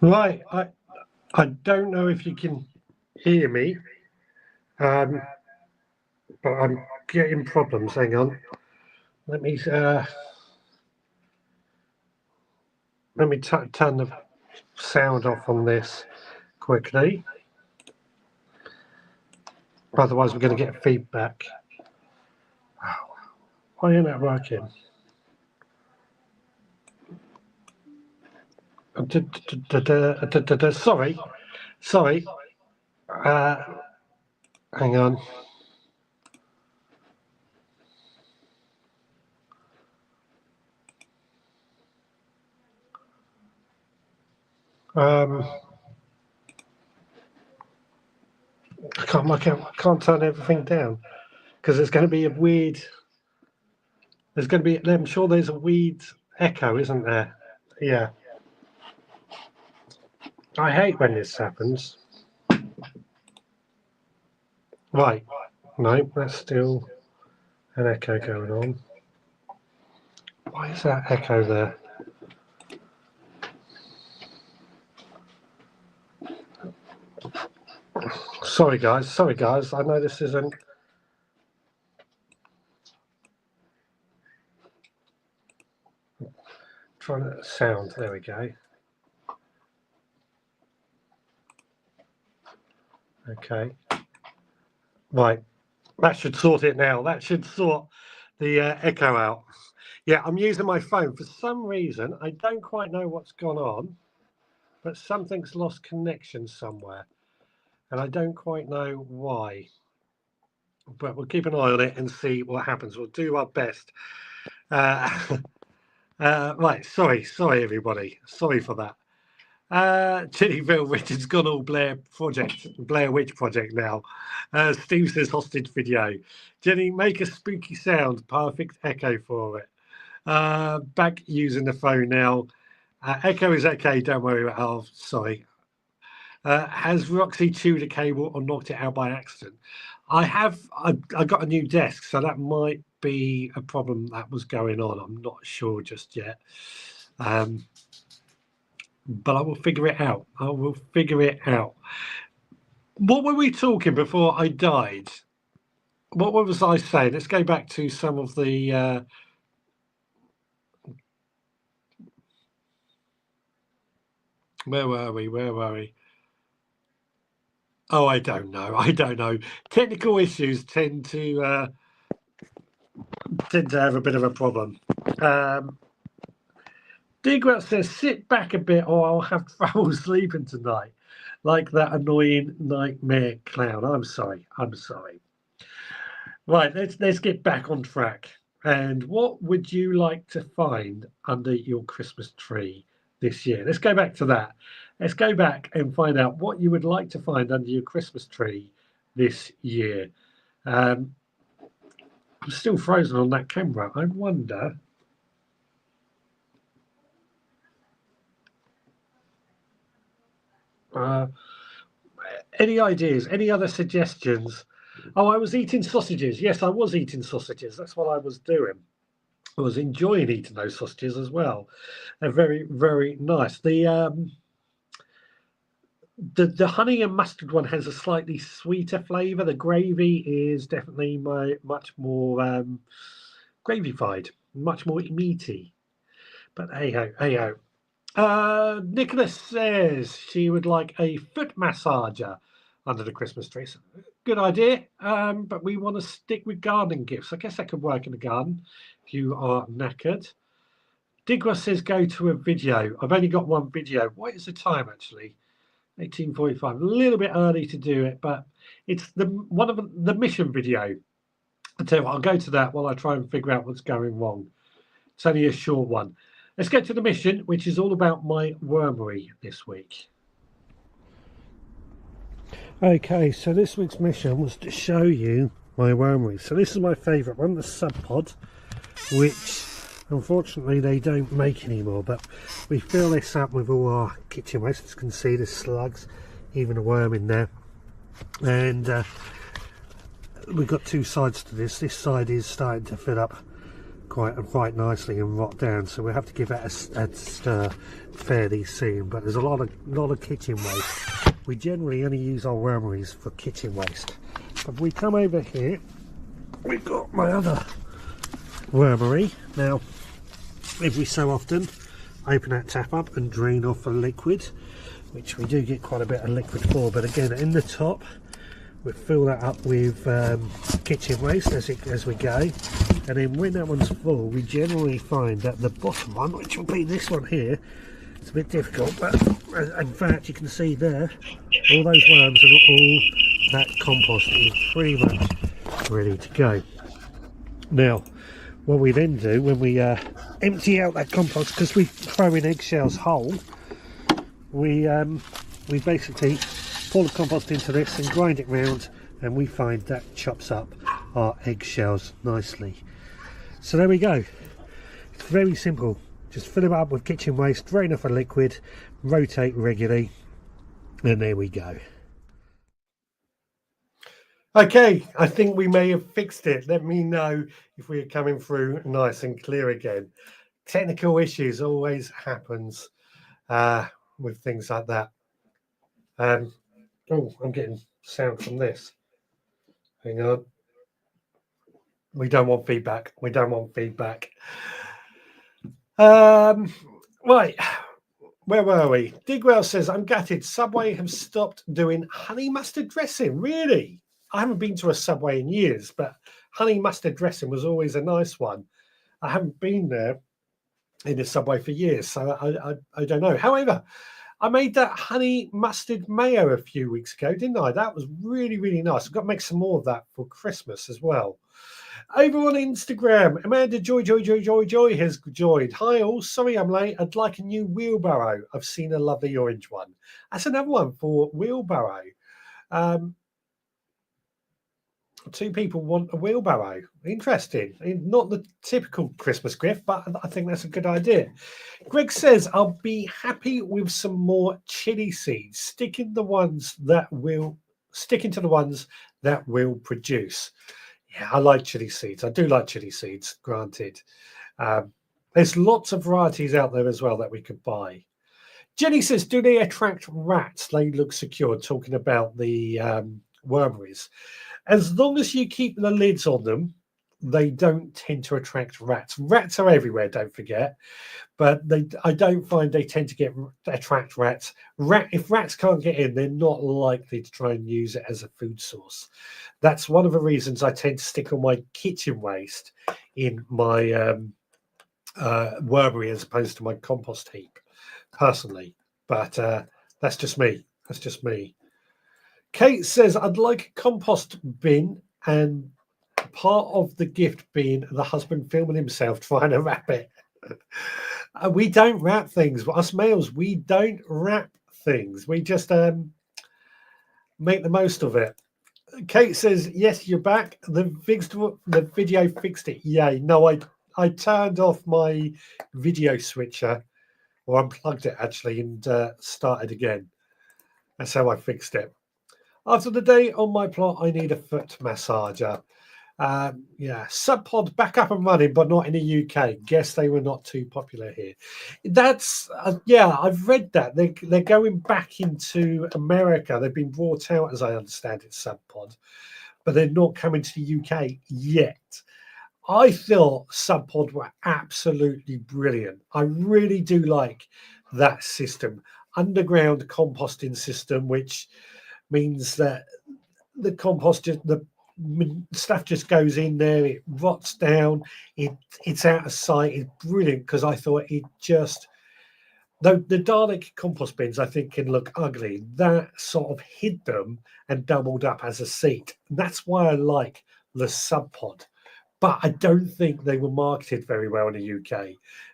Right, I don't know if you can hear me, but I'm getting problems. Hang on, let me turn the sound off on this quickly. Otherwise, we're going to get feedback. Why isn't that working? Sorry. Hang on. I can't turn everything down because there's going to be a weird. There's going to be. I'm sure there's a weird echo, isn't there? Yeah. I hate when this happens. Right. No, that's still an echo going on. Why is that echo there? Sorry, guys. I know this isn't. Trying to sound. There we go. Okay. Right. That should sort it now. That should sort the echo out. Yeah, I'm using my phone. For some reason, I don't quite know what's gone on, but something's lost connection somewhere. And I don't quite know why. But we'll keep an eye on it and see what happens. We'll do our best. Right, sorry, everybody. Sorry for that. Chillyville Richard's gone all Blair Witch Project now. Steve says hostage video. Jenny, make a spooky sound. Perfect echo for it. Back using the phone now. Echo is okay. Don't worry about. Oh, sorry. Has Roxy chewed a cable or knocked it out by accident? I got a new desk, so that might be a problem that was going on. I'm not sure just yet. But I will figure it out. What were we talking before I died? What was I saying? Let's go back to some of the... Where were we? Oh, I don't know. Technical issues tend to have a bit of a problem. Digrat says, sit back a bit or I'll have trouble sleeping tonight. Like that annoying nightmare clown. I'm sorry. Right, let's get back on track. And what would you like to find under your Christmas tree this year? Let's go back to that. Let's go back and find out what you would like to find under your Christmas tree this year. I'm still frozen on that camera. I wonder... any ideas? Any other suggestions? Oh, I was eating sausages. Yes, I was eating sausages. That's what I was doing. I was enjoying eating those sausages as well. They're very, very nice. The honey and mustard one has a slightly sweeter flavour. The gravy is definitely much more gravified, much more meaty. But hey ho. Nicholas says she would like a foot massager under the Christmas tree. So, good idea, but we want to stick with gardening gifts. I guess that could work in the garden if you are knackered. Digra says go to a video. I've only got one video. What is the time actually? 18:45. A little bit early to do it, but it's one of the mission video. I tell you what, I'll go to that while I try and figure out what's going wrong. It's only a short one. Let's get to the mission, which is all about my wormery this week. Okay, so this week's mission was to show you my wormery. So this is my favourite one, the Sub Pod, which unfortunately they don't make anymore, but we fill this up with all our kitchen waste. As you can see, there's slugs, even a worm in there. And we've got two sides to this. This side is starting to fill up quite nicely and rot down, so we'll have to give that a stir fairly soon. But there's a lot of kitchen waste. We generally only use our wormeries for kitchen waste. But we come over here, we've got my other wormery. Now, every so often, open that tap up and drain off the liquid, which we do get quite a bit of liquid for. But again, in the top, we fill that up with kitchen waste as we go, and then when that one's full, we generally find that the bottom one, which will be this one here, it's a bit difficult, but in fact you can see there all those worms and all that compost is pretty much ready to go. Now, what we then do when we empty out that compost, because we throw in eggshells whole, we basically pour the compost into this and grind it round, and we find that chops up our eggshells nicely. So there we go. It's very simple. Just fill it up with kitchen waste, drain off a liquid, rotate regularly, and there we go. Okay, I think we may have fixed it. Let me know if we're coming through nice and clear again. Technical issues always happens with things like that. Oh, I'm getting sound from this. Hang on. We don't want feedback. We don't want feedback. Right. Where were we? Digwell says, I'm gutted. Subway have stopped doing honey mustard dressing. Really? I haven't been to a Subway in years, but honey mustard dressing was always a nice one. I haven't been there in a Subway for years, so I don't know. However, I made that honey mustard mayo a few weeks ago, didn't I? That was really, really nice. I've got to make some more of that for Christmas as well. Over on Instagram, Amanda Joy has joined. Hi all, sorry I'm late. I'd like a new wheelbarrow. I've seen a lovely orange one. That's another one for wheelbarrow. Two people want a wheelbarrow. Interesting. Not the typical Christmas gift, but I think that's a good idea. Greg says, I'll be happy with some more chili seeds. Sticking to the ones that will produce. Yeah, I like chili seeds. I do like chili seeds, granted. There's lots of varieties out there as well that we could buy. Jenny says, do they attract rats? They look secure, talking about the wormeries. As long as you keep the lids on them, they don't tend to attract rats. Rats are everywhere, don't forget. But I don't find they tend to attract rats. If rats can't get in, they're not likely to try and use it as a food source. That's one of the reasons I tend to stick on my kitchen waste in my wormery as opposed to my compost heap, personally. But that's just me. That's just me. Kate says, I'd like a compost bin, and part of the gift being the husband filming himself trying to wrap it. We don't wrap things. Us males, we don't wrap things. We just make the most of it. Kate says, yes, you're back. The video fixed it. Yay. No, I turned off my video switcher, or unplugged it actually, and started again. That's how I fixed it. After the day on my plot, I need a foot massager. Yeah, SubPod back up and running, but not in the UK. Guess they were not too popular here. That's yeah, I've read that they're going back into America. They've been brought out, as I understand it, SubPod, but they're not coming to the UK yet. I thought SubPod were absolutely brilliant. I really do like that system, underground composting system, which means that the compost, the stuff just goes in there, it rots down, it's out of sight. It's brilliant, because I thought it just, the Dalek compost bins I think can look ugly. That sort of hid them and doubled up as a seat. And that's why I like the SubPod. But I don't think they were marketed very well in the UK,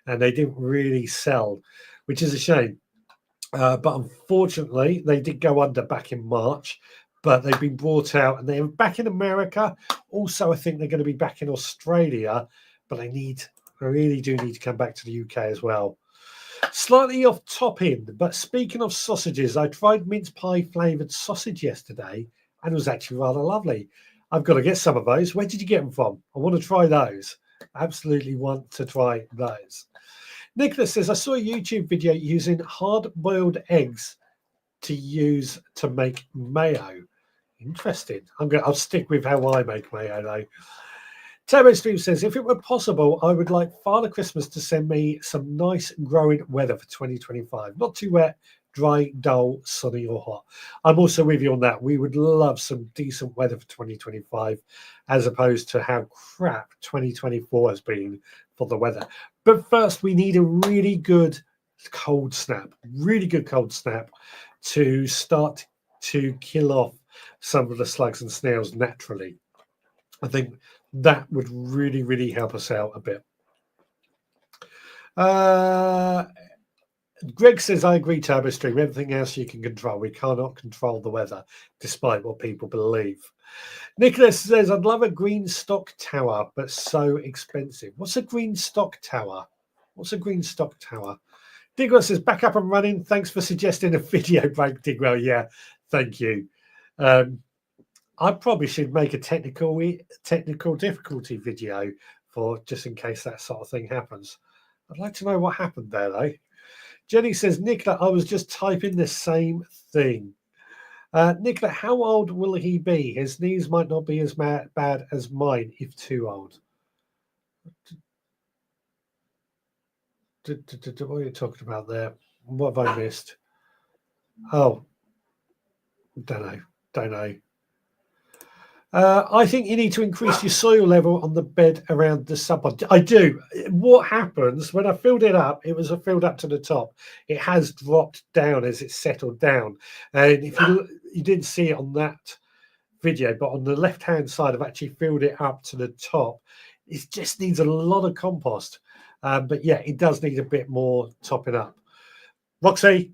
and they didn't really sell, which is a shame. But unfortunately, they did go under back in March, but they've been brought out, and they're back in America. Also, I think they're going to be back in Australia, but they really do need to come back to the UK as well. Slightly off topic, but speaking of sausages, I tried mince pie flavoured sausage yesterday, and it was actually rather lovely. I've got to get some of those. Where did you get them from? I want to try those. Absolutely want to try those. Nicholas says, I saw a YouTube video using hard-boiled eggs to use to make mayo. Interesting. I'll stick with how I make mayo though. Turbo Stream says, if it were possible, I would like Father Christmas to send me some nice growing weather for 2025. Not too wet, dry, dull, sunny or hot. I'm also with you on that. We would love some decent weather for 2025 as opposed to how crap 2024 has been for the weather. But first, we need a really good cold snap to start to kill off some of the slugs and snails naturally. I think that would really, really help us out a bit. Greg says, I agree, Turbo Stream. Everything else you can control. We cannot control the weather, despite what people believe. Nicholas says, I'd love a green stock tower, but so expensive. What's a green stock tower? Digwell says, back up and running. Thanks for suggesting a video break, Digwell. Yeah, thank you. I probably should make a technical difficulty video for just in case that sort of thing happens. I'd like to know what happened there, though. Jenny says, Nicola, I was just typing the same thing. Nicola, how old will he be? His knees might not be as bad as mine if too old. What are you talking about there? What have I missed? Oh, don't know. I think you need to increase your soil level on the bed around the sub pod. I do. What happens when I filled it up, it was filled up to the top. It has dropped down as it's settled down. And if you didn't see it on that video, but on the left-hand side, I've actually filled it up to the top. It just needs a lot of compost. But yeah, it does need a bit more topping up. Roxy.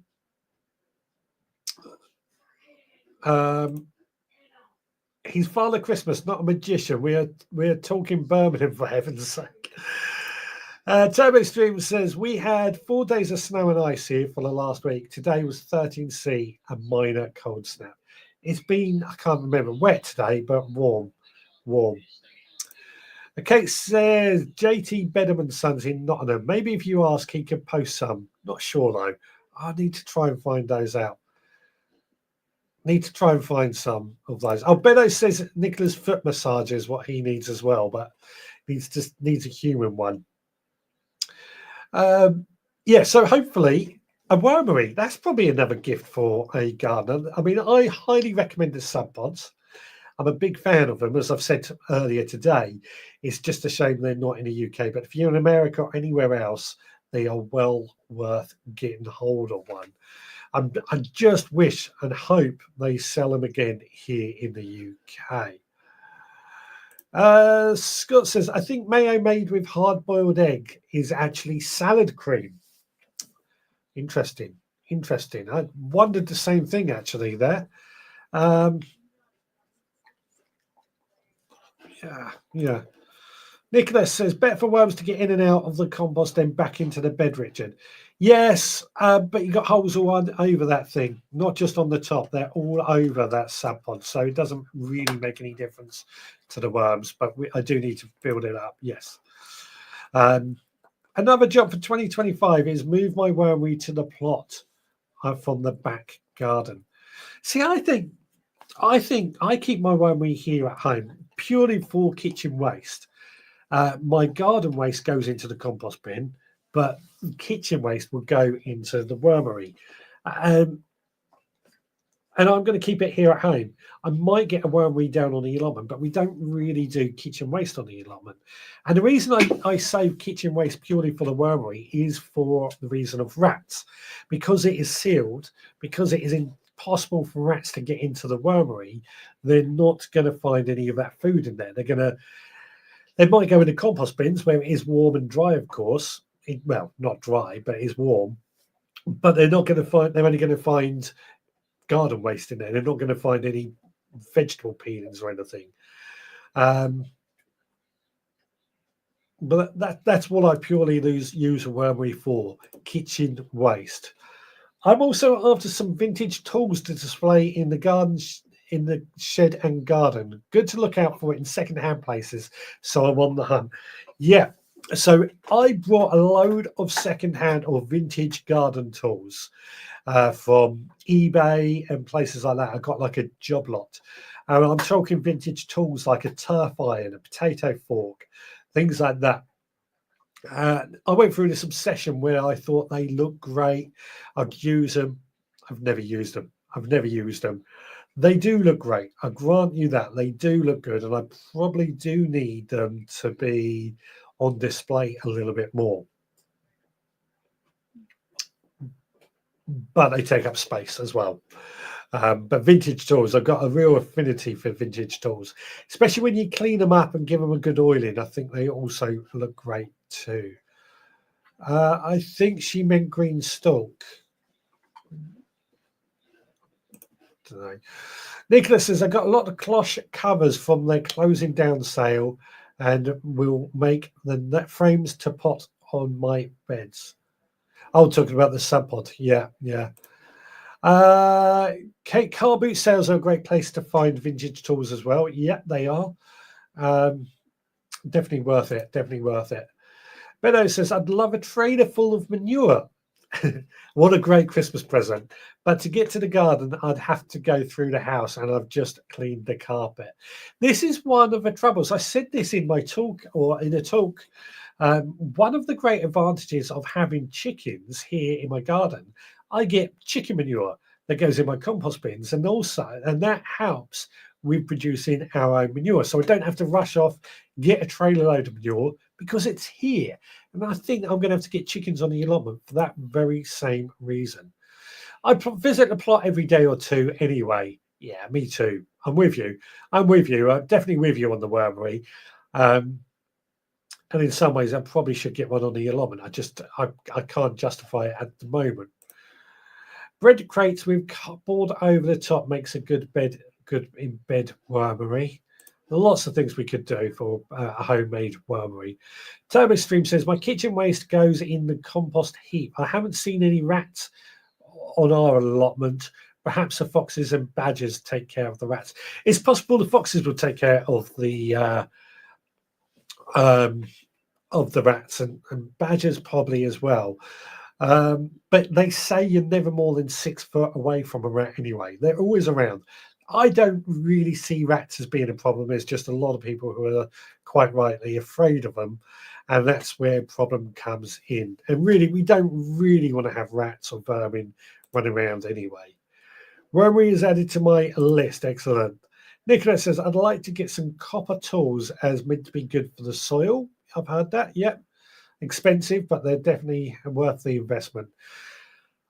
He's Father Christmas, not a magician. We are talking Birmingham, for heaven's sake. Turbo Stream says, we had 4 days of snow and ice here for the last week. Today was 13C, a minor cold snap. It's been, I can't remember, wet today, but warm. Kate says, JT Bederman's son's in Nottingham. Maybe if you ask, he could post some. Not sure, though. I need to try and find those out. Need to try and find some of those. Oh, Beto says Nicola's foot massage is what he needs as well, but needs a human one. Yeah, so hopefully a wormery. That's probably another gift for a gardener. I mean, I highly recommend the sub pods. I'm a big fan of them, as I've said earlier today. It's just a shame they're not in the UK, but if you're in America or anywhere else, they are well worth getting hold of one. I just wish and hope they sell them again here in the UK. Scott says, I think mayo made with hard-boiled egg is actually salad cream. Interesting. I wondered the same thing, actually, there. Yeah. Nicholas says, better for worms to get in and out of the compost, then back into the bed, Richard. Yes, but you got holes all over that thing, not just on the top. They're all over that sub pod, so it doesn't really make any difference to the worms, but I do need to build it up, yes. Another job for 2025 is move my wormery to the plot from the back garden. See, I think I keep my wormery here at home purely for kitchen waste. My garden waste goes into the compost bin, but kitchen waste will go into the wormery. And I'm going to keep it here at home. I might get a wormery down on the allotment, but we don't really do kitchen waste on the allotment. And the reason I save kitchen waste purely for the wormery is for the reason of rats. Because it is sealed, because it is impossible for rats to get into the wormery, they're not going to find any of that food in there. They might go into compost bins where it is warm and dry, of course. Well, not dry, but it is warm. But they're not going to find. They're only going to find garden waste in there. They're not going to find any vegetable peelings or anything. But that's what I purely use a wormery for: kitchen waste. I'm also after some vintage tools to display in the garden in the shed and garden. Good to look out for it in second-hand places. So I'm on the hunt. Yeah. So I brought a load of second-hand or vintage garden tools from eBay and places like that. I got like a job lot. And I'm talking vintage tools like a turf iron, a potato fork, things like that. I went through this obsession where I thought they looked great. I'd use them. I've never used them. They do look great. I grant you that. They do look good. And I probably do need them to be on display a little bit more. But they take up space as well. But vintage tools, I've got a real affinity for vintage tools, especially when you clean them up and give them a good oiling. I think they also look great too. I think she meant green stalk. Don't know. Nicholas says, I got a lot of cloche covers from their closing down sale and will make the net frames to pot on my beds. Oh, talking about the sub pod. Yeah. Kate, car boot sales are a great place to find vintage tools as well. Yeah, they are. Definitely worth it. Benno says, I'd love a trailer full of manure. What a great Christmas present. But to get to the garden, I'd have to go through the house, and I've just cleaned the carpet. This is one of the troubles. I said this in my talk, or in a talk. One of the great advantages of having chickens here in my garden, I get chicken manure that goes in my compost bins, and that helps with producing our own manure. So I don't have to rush off, get a trailer load of manure because it's here. And I think I'm going to have to get chickens on the allotment for that very same reason. I visit the plot every day or two anyway. Yeah, me too. I'm with you. I'm definitely with you on the wormery. And in some ways, I probably should get one on the allotment. I can't justify it at the moment. Bread crates with cardboard over the top makes a good in bed wormery. There are lots of things we could do for a homemade wormery. Turbo Stream says, my kitchen waste goes in the compost heap. I haven't seen any rats on our allotment. Perhaps the foxes and badgers take care of the rats. It's possible the foxes will take care of the rats and badgers probably as well. But they say you're never more than 6 foot away from a rat anyway. They're always around. I don't really see rats as being a problem. There's just a lot of people who are quite rightly afraid of them. And that's where problem comes in. And really, we don't really want to have rats or vermin running around anyway. Wormery is added to my list. Excellent. Nicholas says, I'd like to get some copper tools as meant to be good for the soil. I've heard that. Yep. Expensive, but they're definitely worth the investment.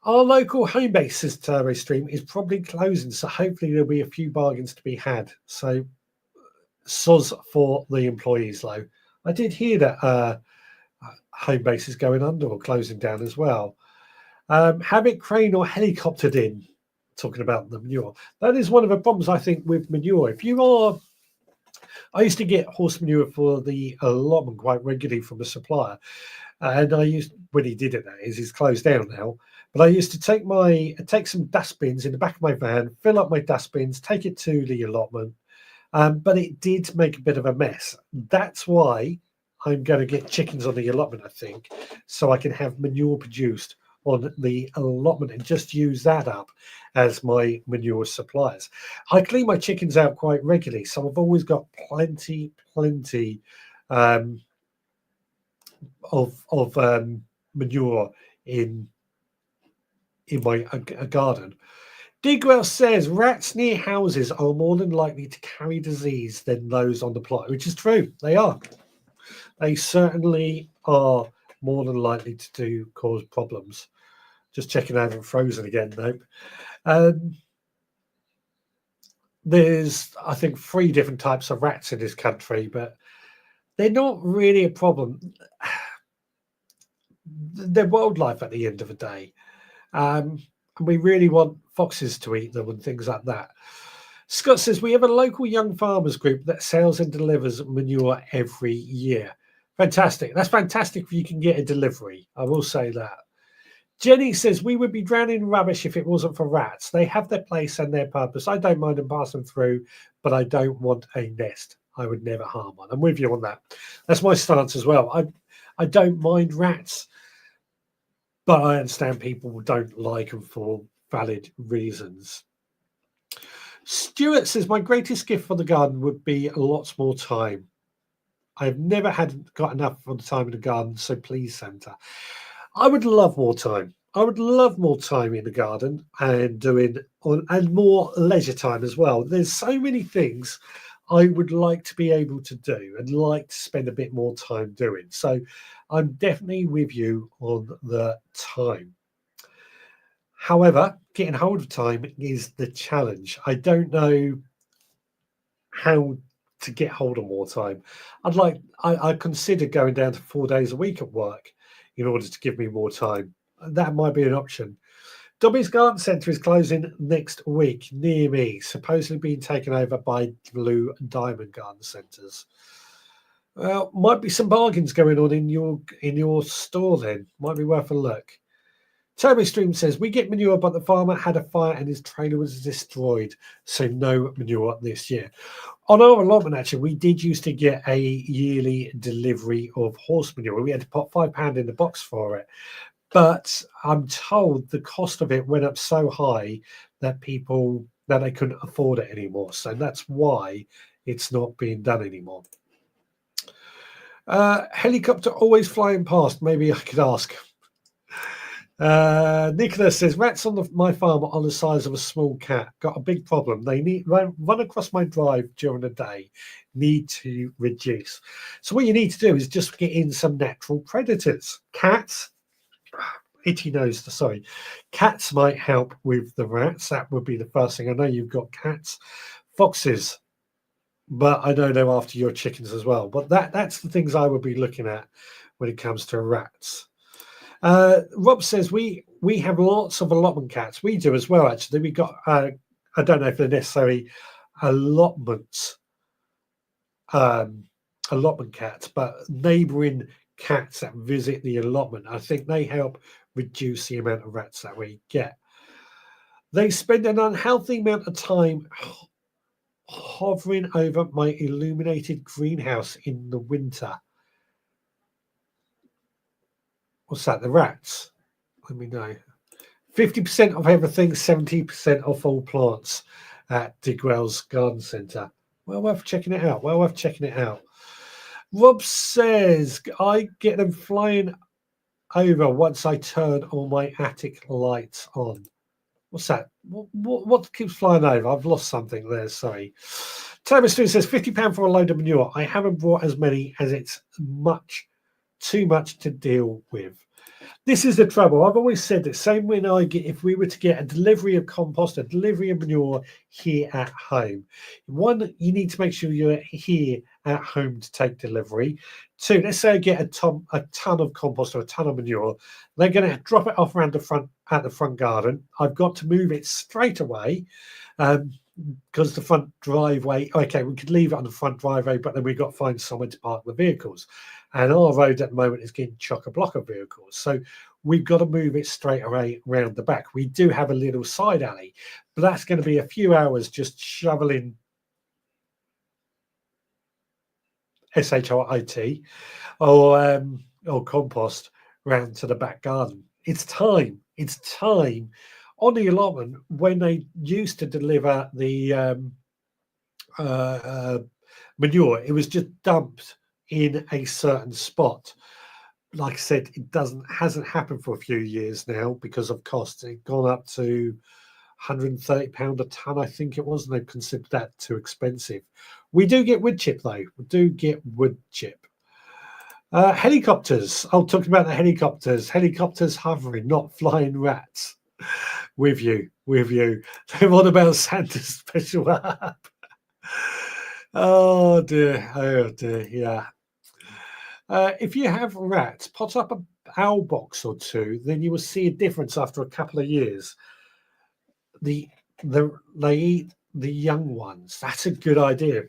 Our local home base, says Turbo Stream, is probably closing, so hopefully there'll be a few bargains to be had. So, soz for the employees, though. I did hear that home base is going under or closing down as well. Have it crane or helicoptered in, talking about the manure. That is one of the problems, I think, with manure. I used to get horse manure for the allotment quite regularly from a supplier. And when he did it, that is, he's closed down now. But I used to take some dustbins in the back of my van, fill up my dustbins, take it to the allotment. But it did make a bit of a mess. That's why I'm going to get chickens on the allotment, I think, so I can have manure produced on the allotment and just use that up as my manure suppliers. I clean my chickens out quite regularly, so I've always got plenty of manure in my garden. Digwell says rats near houses are more than likely to carry disease than those on the plot, which is true. They are. They certainly are more than likely to cause problems. Just checking out and frozen again, though. There's, I think, 3 different types of rats in this country, but they're not really a problem. They're wildlife at the end of the day. And we really want foxes to eat them and things like that. Scott says, we have a local young farmers group that sells and delivers manure every year. Fantastic. That's fantastic if you can get a delivery. I will say that. Jenny says, we would be drowning in rubbish if it wasn't for rats. They have their place and their purpose. I don't mind them passing through, but I don't want a nest. I would never harm one. I'm with you on that. That's my stance as well. I don't mind rats, but I understand people don't like them for valid reasons. Stuart says, my greatest gift for the garden would be lots more time. I've never got enough of the time in the garden, so please, Santa. I would love more time. I would love more time in the garden and more leisure time as well. There's so many things I would like to be able to do and like to spend a bit more time doing. So I'm definitely with you on the time. However, getting hold of time is the challenge. I don't know how to get hold of more time. I consider going down to 4 days a week at work in order to give me more time. That might be an option. Dobby's Garden Centre is closing next week near me, supposedly being taken over by Blue Diamond Garden Centres. Well, might be some bargains going on in your store then. Might be worth a look. Turbo Stream says, we get manure, but the farmer had a fire and his trailer was destroyed, so no manure this year. On our allotment, actually, we did used to get a yearly delivery of horse manure. We had to put £5 in the box for it. But I'm told the cost of it went up so high that they couldn't afford it anymore. So that's why it's not being done anymore. Helicopter always flying past. Maybe I could ask. Nicholas says, rats on my farm are on the size of a small cat. Got a big problem. They run across my drive during the day. Need to reduce. So what you need to do is just get in some natural predators. Cats, itchy nose, sorry. Cats might help with the rats. That would be the first thing. I know you've got cats. Foxes, but I know they're after your chickens as well. But that's the things I would be looking at when it comes to rats. Rob says we have lots of allotment cats. We do as well, actually. We got I don't know if they're necessarily allotment cats, but neighbouring cats that visit the allotment. I think they help reduce the amount of rats that we get. They spend an unhealthy amount of time hovering over my illuminated greenhouse in the winter. What's that? The rats? Let me know. 50% of everything, 70% of all plants at Digwell's Garden Centre. Well worth checking it out. Rob says, I get them flying over once I turn all my attic lights on. What's that? What keeps flying over? I've lost something there, sorry. Thomas Stone says, £50 for a load of manure. I haven't brought as many as it's too much to deal with. This is the trouble. I've always said that same when if we were to get a delivery of compost, a delivery of manure here at home. One, you need to make sure you're here at home to take delivery. Two, let's say I get a ton of compost or a ton of manure. They're going to drop it off around at the front garden. I've got to move it straight away. Because the front driveway, okay, we could leave it on the front driveway, but then we've got to find somewhere to park the vehicles. And our road at the moment is getting chock-a-block of vehicles. So we've got to move it straight away around the back. We do have a little side alley, but that's going to be a few hours just shoveling SHIT or compost round to the back garden. It's time. On the allotment, when they used to deliver the manure, it was just dumped in a certain spot. Like I said, hasn't happened for a few years now because of costs. It's gone up to £130 a ton, I think it was, and they've considered that too expensive. We do get wood chip though. Helicopters. I'll talk about the helicopters. Helicopters hovering, not flying rats. With you. They're on about Santa's special app. Oh dear, yeah. If you have rats, pot up an owl box or two, then you will see a difference after a couple of years. They eat the young ones. That's a good idea.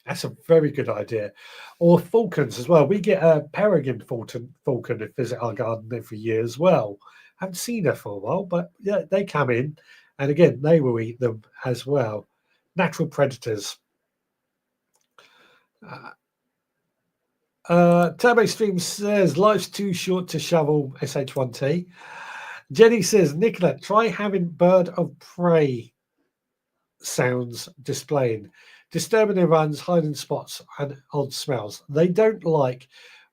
That's a very good idea. Or falcons as well. We get a peregrine falcon that visit our garden every year as well. Haven't seen her for a while, but yeah, they come in, and again, they will eat them as well. Natural predators. Turbo Stream says life's too short to shovel SH1T. Jenny says, Nicola, try having bird of prey sounds displaying, disturbing their runs, hiding spots, and odd smells. They don't like,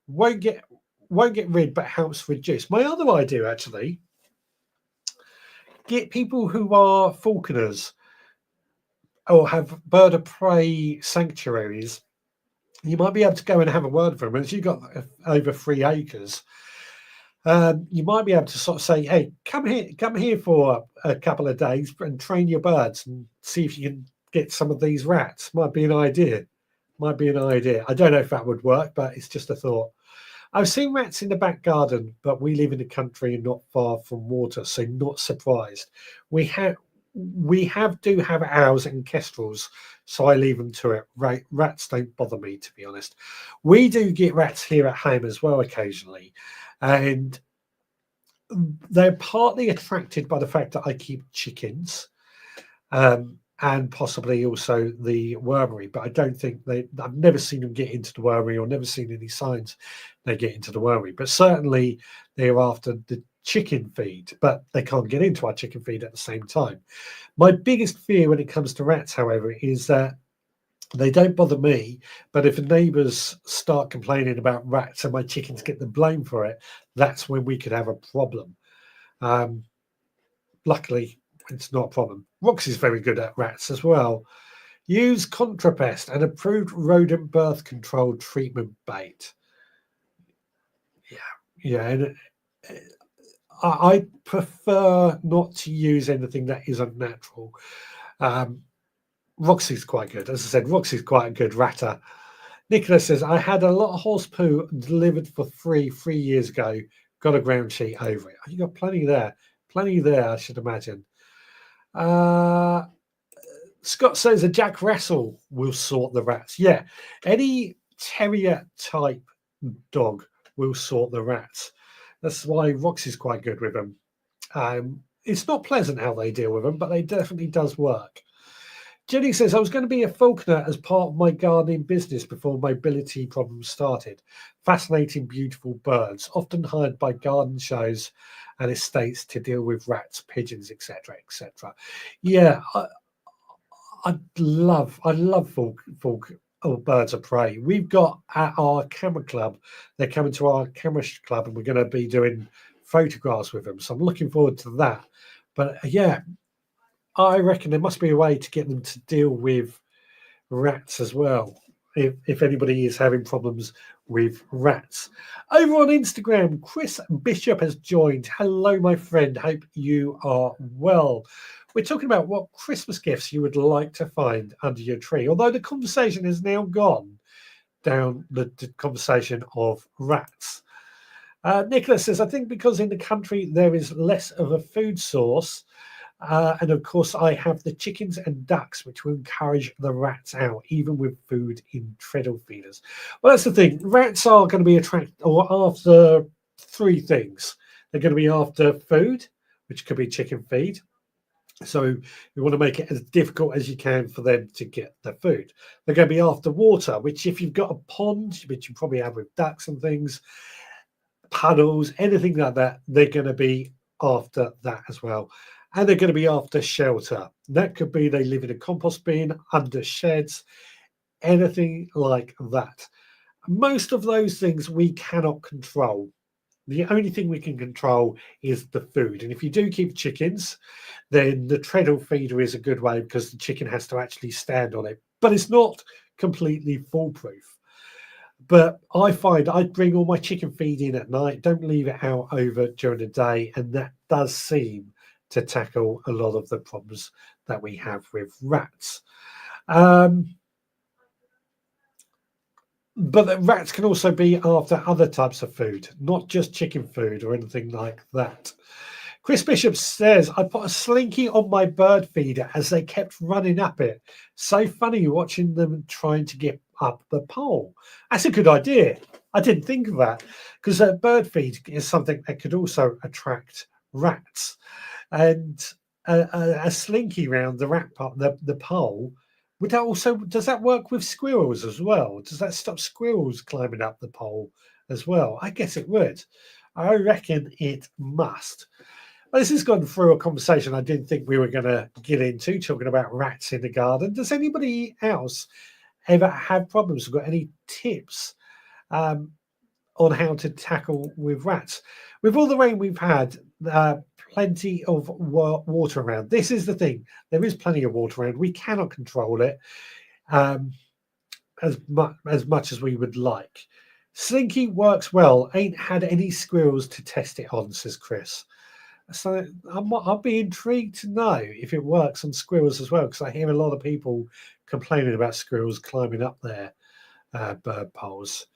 won't get rid, but helps reduce. My other idea, actually, get people who are falconers or have bird of prey sanctuaries. You might be able to go and have a word for them. As you've got over 3 acres, you might be able to sort of say, hey, come here for a couple of days and train your birds and see if you can get some of these rats. Might be an idea. I don't know if that would work, but it's just a thought. I've seen rats in the back garden, but we live in the country and not far from water, so not surprised. We have owls and kestrels, so I leave them to it. Rats don't bother me, to be honest. We do get rats here at home as well occasionally, and they're partly attracted by the fact that I keep chickens, and possibly also the wormery, but I don't think I've never seen them get into the wormery or never seen any signs they get into the wormery. But certainly they're after the chicken feed, but they can't get into our chicken feed at the same time. My biggest fear when it comes to rats, however, is that they don't bother me, but if the neighbours start complaining about rats and my chickens get the blame for it, that's when we could have a problem. Luckily, it's not a problem. Roxy's very good at rats as well. Use Contrapest, an approved rodent birth control treatment bait. Yeah, and I prefer not to use anything that isn't natural. Roxy's quite good. As I said, Roxy's quite a good ratter. Nicholas says, I had a lot of horse poo delivered for free 3 years ago. Got a ground sheet over it. You got plenty there. Plenty there, I should imagine. Scott says a Jack Russell will sort the rats. Yeah, any terrier type dog will sort the rats. That's why Roxy's quite good with them. It's not pleasant how they deal with them, but they definitely does work. Jenny says, I was going to be a falconer as part of my gardening business before mobility problems started. Fascinating, beautiful birds, often hired by garden shows and estates to deal with rats, pigeons, etc., etc. Yeah, I love birds of prey. We've got at our camera club, they're coming to our camera club, and we're going to be doing photographs with them. So I'm looking forward to that. But yeah, I reckon there must be a way to get them to deal with rats as well. If anybody is having problems with rats. Over on Instagram, Chris Bishop has joined. Hello, my friend. Hope you are well. We're talking about what Christmas gifts you would like to find under your tree, although the conversation has now gone down the conversation of rats. Nicholas says, I think because in the country there is less of a food source, and of course, I have the chickens and ducks, which will encourage the rats out, even with food in treadle feeders. Well, that's the thing. Rats are going to be attracted or after 3 things. They're going to be after food, which could be chicken feed. So you want to make it as difficult as you can for them to get the food. They're going to be after water, which if you've got a pond, which you probably have with ducks and things, puddles, anything like that, they're going to be after that as well. And they're going to be after shelter. That could be they live in a compost bin, under sheds, anything like that. Most of those things we cannot control. The only thing we can control is the food. And if you do keep chickens, then the treadle feeder is a good way because the chicken has to actually stand on it. But it's not completely foolproof. But I find I bring all my chicken feed in at night, don't leave it out over during the day. And that does seem to tackle a lot of the problems that we have with rats. But the rats can also be after other types of food, not just chicken food or anything like that. Chris Bishop says, I put a slinky on my bird feeder as they kept running up it. So funny watching them trying to get up the pole. That's a good idea. I didn't think of that because bird feed is something that could also attract rats, and a slinky round the rat part, the pole. Would that also, does that work with squirrels as well? Does that stop squirrels climbing up the pole as well? I guess it would. I reckon it must. Well, this has gone through a conversation I didn't think we were going to get into, talking about rats in the garden. Does anybody else ever have problems? Got any tips on how to tackle with rats? With all the rain we've had, plenty of water around. This is the thing. There is plenty of water around. We cannot control it as much as we would like. Slinky works well. Ain't had any squirrels to test it on, says Chris. So I'll be intrigued to know if it works on squirrels as well, because I hear a lot of people complaining about squirrels climbing up their bird poles.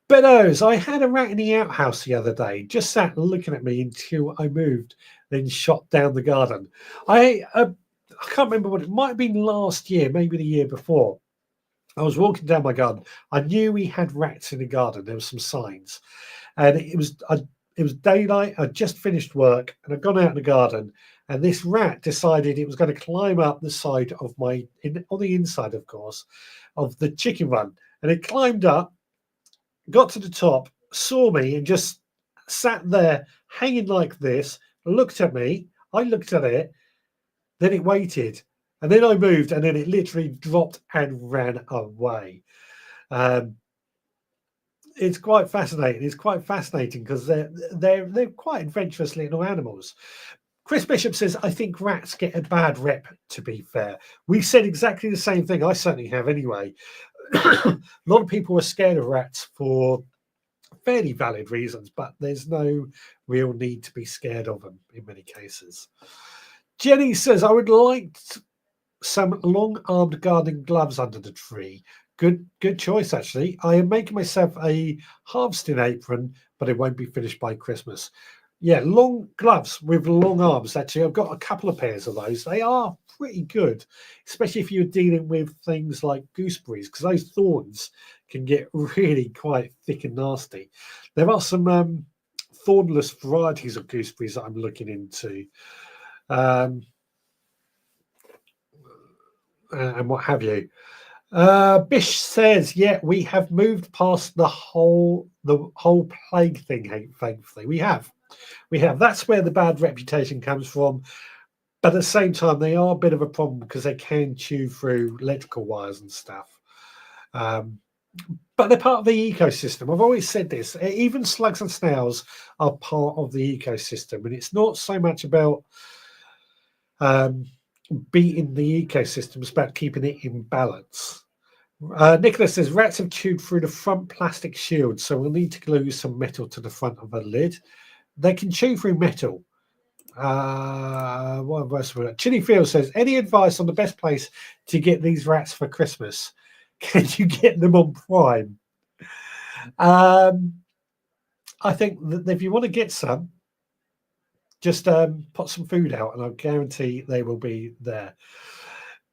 Beddoes, I had a rat in the outhouse the other day, just sat looking at me until I moved, then shot down the garden. I can't remember what it might have been last year, maybe the year before. I was walking down my garden. I knew we had rats in the garden. There were some signs, and it was daylight. I'd just finished work and I'd gone out in the garden, and this rat decided it was going to climb up the side of on the inside, of course, of the chicken run. And it climbed up, got to the top, saw me, and just sat there hanging like this, looked at me. I looked at it, then it waited, and then I moved, and then it literally dropped and ran away. It's quite fascinating. It's quite fascinating because they're quite adventurous little animals. Chris Bishop says, I think rats get a bad rep, to be fair. We've said exactly the same thing. I certainly have anyway. A lot of people are scared of rats for fairly valid reasons, but there's no real need to be scared of them in many cases. Jenny says, I would like some long-armed gardening gloves under the tree. Good choice, actually. I am making myself a harvesting apron, but it won't be finished by Christmas. Yeah, long gloves with long arms. Actually, I've got a couple of pairs of those. They are pretty good, especially if you're dealing with things like gooseberries, because those thorns can get really quite thick and nasty. There are some thornless varieties of gooseberries that I'm looking into. And what have you. Bish says, yeah, we have moved past the whole plague thing, thankfully. We have. That's where the bad reputation comes from. But at the same time, they are a bit of a problem because they can chew through electrical wires and stuff. But they're part of the ecosystem. I've always said this. Even slugs and snails are part of the ecosystem. And it's not so much about beating the ecosystem, it's about keeping it in balance. Nicholas says, rats have chewed through the front plastic shield, so we'll need to glue some metal to the front of the lid. They can chew through metal. What else? Chili Field says, any advice on the best place to get these rats for Christmas? Can you get them on Prime? I think that if you want to get some, just put some food out and I'll guarantee they will be there.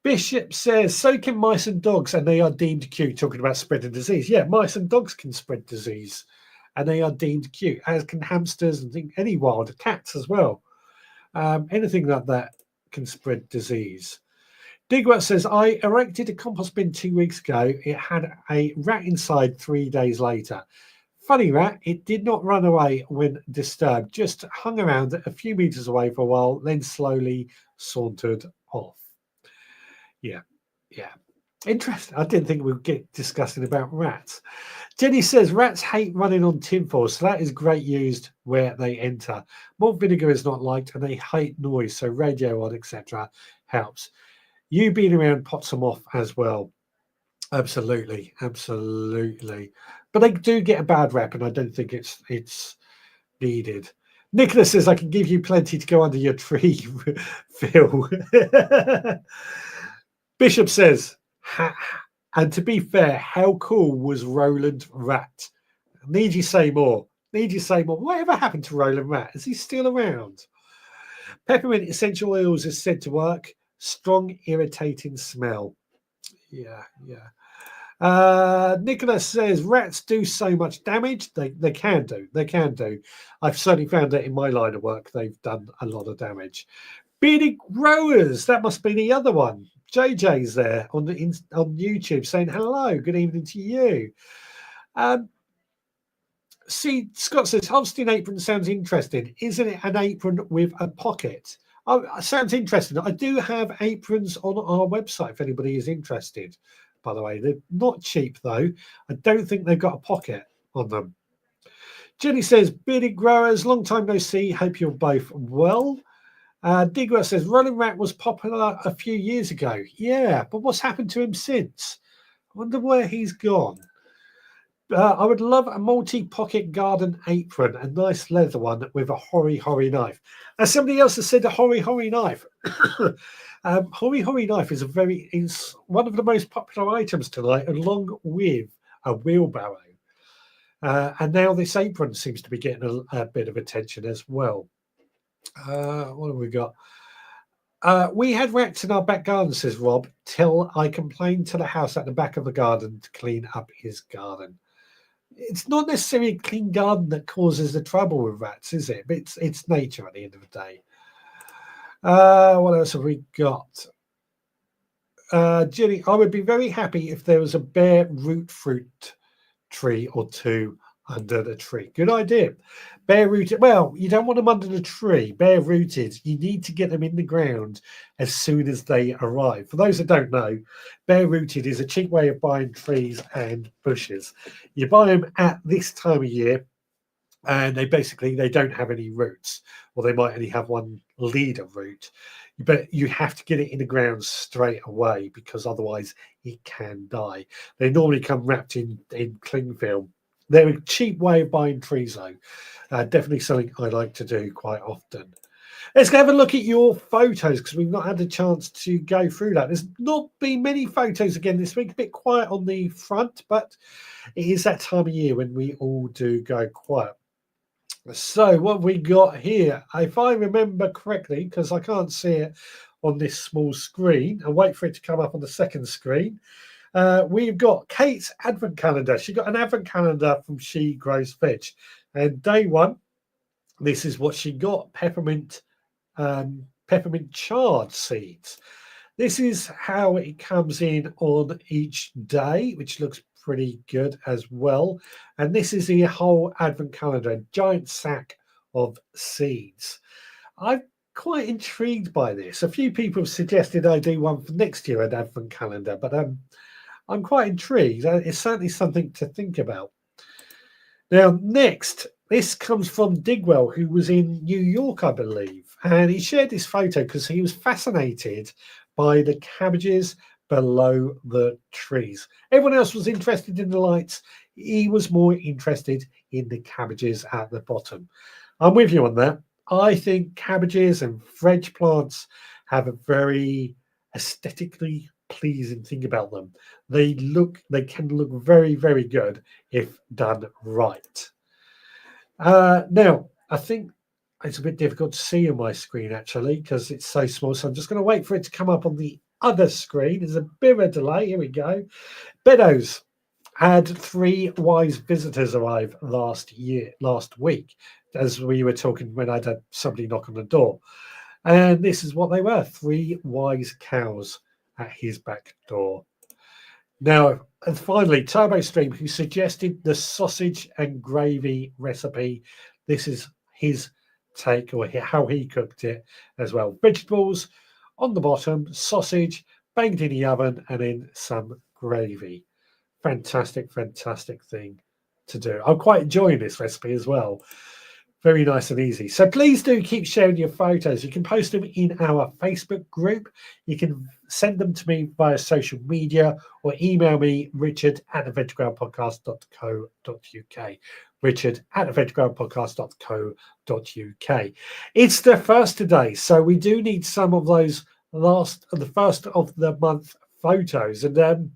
Bishop says, so can mice and dogs, and they are deemed cute, talking about spreading disease. Yeah, mice and dogs can spread disease, and they are deemed cute, as can hamsters and any wild cats as well. Anything like that can spread disease. Digwat says, I erected a compost bin 2 weeks ago. It had a rat inside 3 days later. Funny rat, it did not run away when disturbed, just hung around a few meters away for a while, then slowly sauntered off. Yeah. Interesting. I didn't think we'd get discussing about rats. Jenny says, rats hate running on tinfoil, so that is great used where they enter. Malt vinegar is not liked, and they hate noise, so radio on, etc. helps. You being around pots them off as well. Absolutely. But they do get a bad rep, and I don't think it's needed. Nicholas says, I can give you plenty to go under your tree, Phil. Bishop says, and to be fair, how cool was Roland Rat? Need you say more? Whatever happened to Roland Rat? Is he still around? Peppermint essential oils is said to work. Strong, irritating smell. Yeah. Nicholas says rats do so much damage. They can do. They can do. I've certainly found that in my line of work, they've done a lot of damage. Bearded growers. That must be the other one. JJ's there on YouTube saying hello. Good evening to you. See, Scott says Holstein apron sounds interesting. Isn't it an apron with a pocket? Oh, sounds interesting. I do have aprons on our website if anybody is interested. By the way, they're not cheap though. I don't think they've got a pocket on them. Jenny says, bearded growers, long time no see. Hope you're both well. Digger says, Rolling Rat was popular a few years ago. Yeah, but what's happened to him since? I wonder where he's gone. I would love a multi-pocket garden apron, a nice leather one with a hori knife. As somebody else has said, a hori knife. Hori knife is one of the most popular items tonight, along with a wheelbarrow. And now this apron seems to be getting a bit of attention as well. What have we got? We had rats in our back garden, says Rob, till I complained to the house at the back of the garden to clean up his garden. It's not necessarily a clean garden that causes the trouble with rats, is it? But it's nature at the end of the day. What else have we got? Ginny, I would be very happy if there was a bare root fruit tree or two under the tree. Good idea. Bare rooted. Well, you don't want them under the tree. Bare rooted. You need to get them in the ground as soon as they arrive. For those that don't know, bare rooted is a cheap way of buying trees and bushes. You buy them at this time of year, and they don't have any roots, or they might only have one leader root. But you have to get it in the ground straight away because otherwise it can die. They normally come wrapped in cling film. They're a cheap way of buying trees, though. Definitely something I like to do quite often. Let's have a look at your photos because we've not had a chance to go through that. There's not been many photos again this week. A bit quiet on the front, but it is that time of year when we all do go quiet. So what we got here, if I remember correctly, because I can't see it on this small screen, I'll wait for it to come up on the second screen. We've got Kate's advent calendar. She got an advent calendar from She Grows Veg. And day one, this is what she got, peppermint chard seeds. This is how it comes in on each day, which looks pretty good as well. And this is the whole advent calendar, a giant sack of seeds. I'm quite intrigued by this. A few people have suggested I do one for next year, an advent calendar, but I'm quite intrigued. It's certainly something to think about. Now, next, this comes from Digwell, who was in New York, I believe. And he shared this photo because he was fascinated by the cabbages below the trees. Everyone else was interested in the lights. He was more interested in the cabbages at the bottom. I'm with you on that. I think cabbages and veg plants have a very aesthetically pleasing thing about them. They can look very, very good if done right. Now, I think it's a bit difficult to see on my screen actually because it's so small. So I'm just going to wait for it to come up on the other screen. There's a bit of a delay. Here we go. Beddoes had 3 wise visitors arrive last week, as we were talking when I had somebody knock on the door. And this is what they were, 3 wise cows at his back door. Now, and finally, Turbo Stream, who suggested the sausage and gravy recipe. This is his take or how he cooked it as well. Vegetables on the bottom, sausage baked in the oven, and then some gravy. Fantastic, fantastic thing to do. I'm quite enjoying this recipe as well. Very nice and easy. So please do keep sharing your photos. You can post them in our Facebook group. You can send them to me via social media or email me, richard@theveggroundpodcast.co.uk. richard@theveggroundpodcast.co.uk. It's the first today, so we do need some of those the first of the month photos. And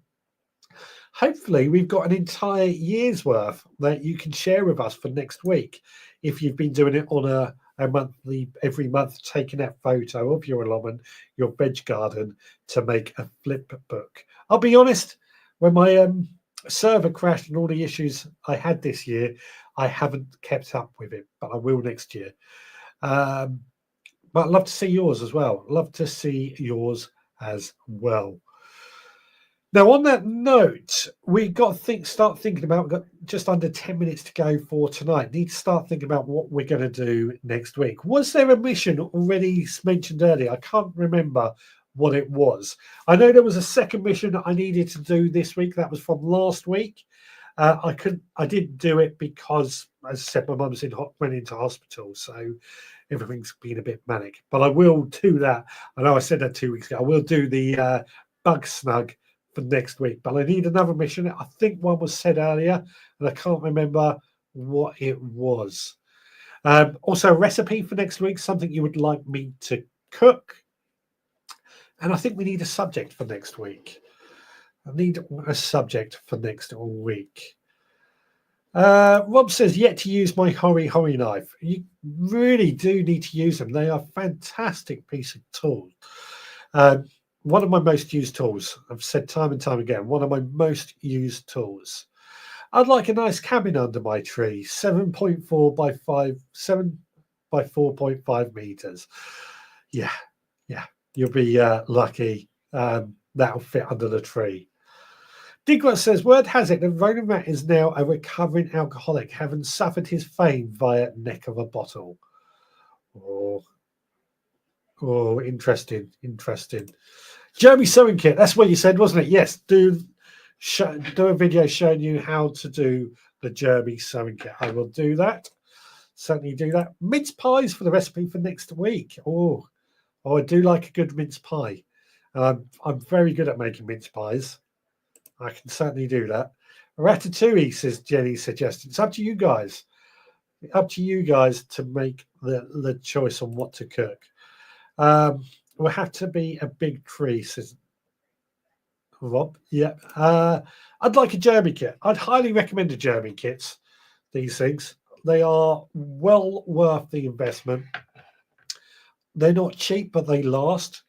hopefully we've got an entire year's worth that you can share with us for next week. If you've been doing it on a monthly, every month, taking that photo of your allotment, your veg garden to make a flip book. I'll be honest, when my server crashed and all the issues I had this year, I haven't kept up with it, but I will next year. But I'd love to see yours as well. Love to see yours as well. Now, on that note, we got to start thinking about. We've got just under 10 minutes to go for tonight. Need to start thinking about what we're going to do next week. Was there a mission already mentioned earlier? I can't remember what it was. I know there was a second mission I needed to do this week. That was from last week. I didn't do it because, as I said, my mum's went into hospital, so everything's been a bit manic. But I will do that. I know I said that 2 weeks ago. I will do the bug snug for next week, but I need another mission. I think one was said earlier, and I can't remember what it was. Also, a recipe for next week, something you would like me to cook. And I think we need a subject for next week. I need a subject for next week. Rob says, yet to use my Hori knife. You really do need to use them. They are a fantastic piece of tool. One of my most used tools. I've said time and time again, one of my most used tools. I'd like a nice cabin under my tree, 7.4 by 7 by 4.5 meters. Yeah, you'll be lucky. That'll fit under the tree. Digwell says, word has it that Roland Rat is now a recovering alcoholic, having suffered his fame via neck of a bottle. Oh, interesting. Jeremy Sewing Kit, that's what you said, wasn't it? Yes, do a video showing you how to do the Jeremy Sewing Kit. I will do that. Certainly do that. Mince pies for the recipe for next week. Oh, I do like a good mince pie. I'm very good at making mince pies. I can certainly do that. Ratatouille, says Jenny, suggested. It's up to you guys. Up to you guys to make the choice on what to cook. Will have to be a big tree, says Rob. Yeah. I'd like a Jeremy kit. I'd highly recommend a Jeremy kits. These things. They are well worth the investment. They're not cheap, but they last.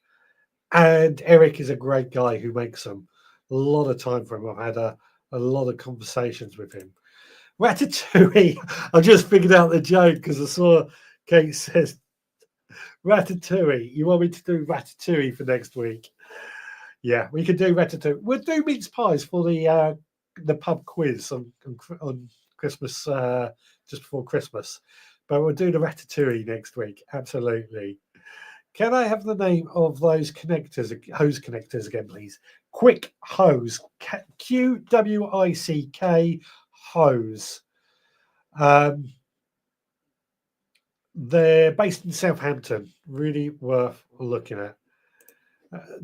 And Eric is a great guy who makes them. A lot of time for him. I've had a lot of conversations with him. Ratatouille. I just figured out the joke because I saw Kate says Ratatouille. You want me to do Ratatouille for next week? Yeah, we could do Ratatouille. We'll do mince pies for the pub quiz on Christmas, just before Christmas. But we'll do the Ratatouille next week. Absolutely. Can I have the name of those hose connectors again, please? Quick Hose. QWICK Hose. They're based in Southampton. Really worth looking at.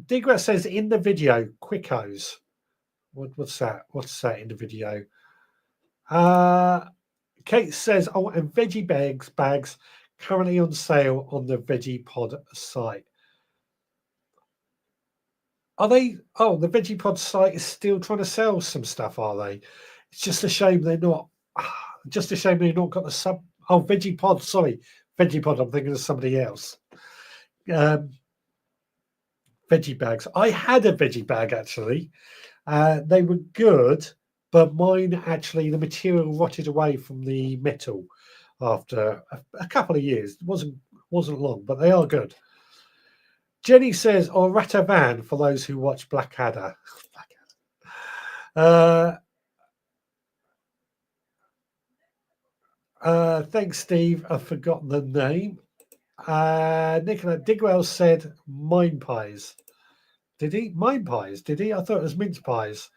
Digra says in the video, Quick Hose. What's that? What's that in the video? Kate says, oh, and veggie bags currently on sale on the VeggiePod site. Are they? Oh, the VeggiePod site is still trying to sell some stuff, are they? It's just a shame they're not. Just a shame they've not got the sub. Oh, VeggiePod. Sorry, VeggiePod. I'm thinking of somebody else. Veggie bags. I had a veggie bag actually. They were good, but mine actually the material rotted away from the metal after a couple of years. It wasn't long, but they are good. Jenny says, or Ratavan for those who watch Blackadder. Thanks, Steve. I've forgotten the name. Nicola Digwell said mine pies. Did he? Mine pies, did he? I thought it was mince pies.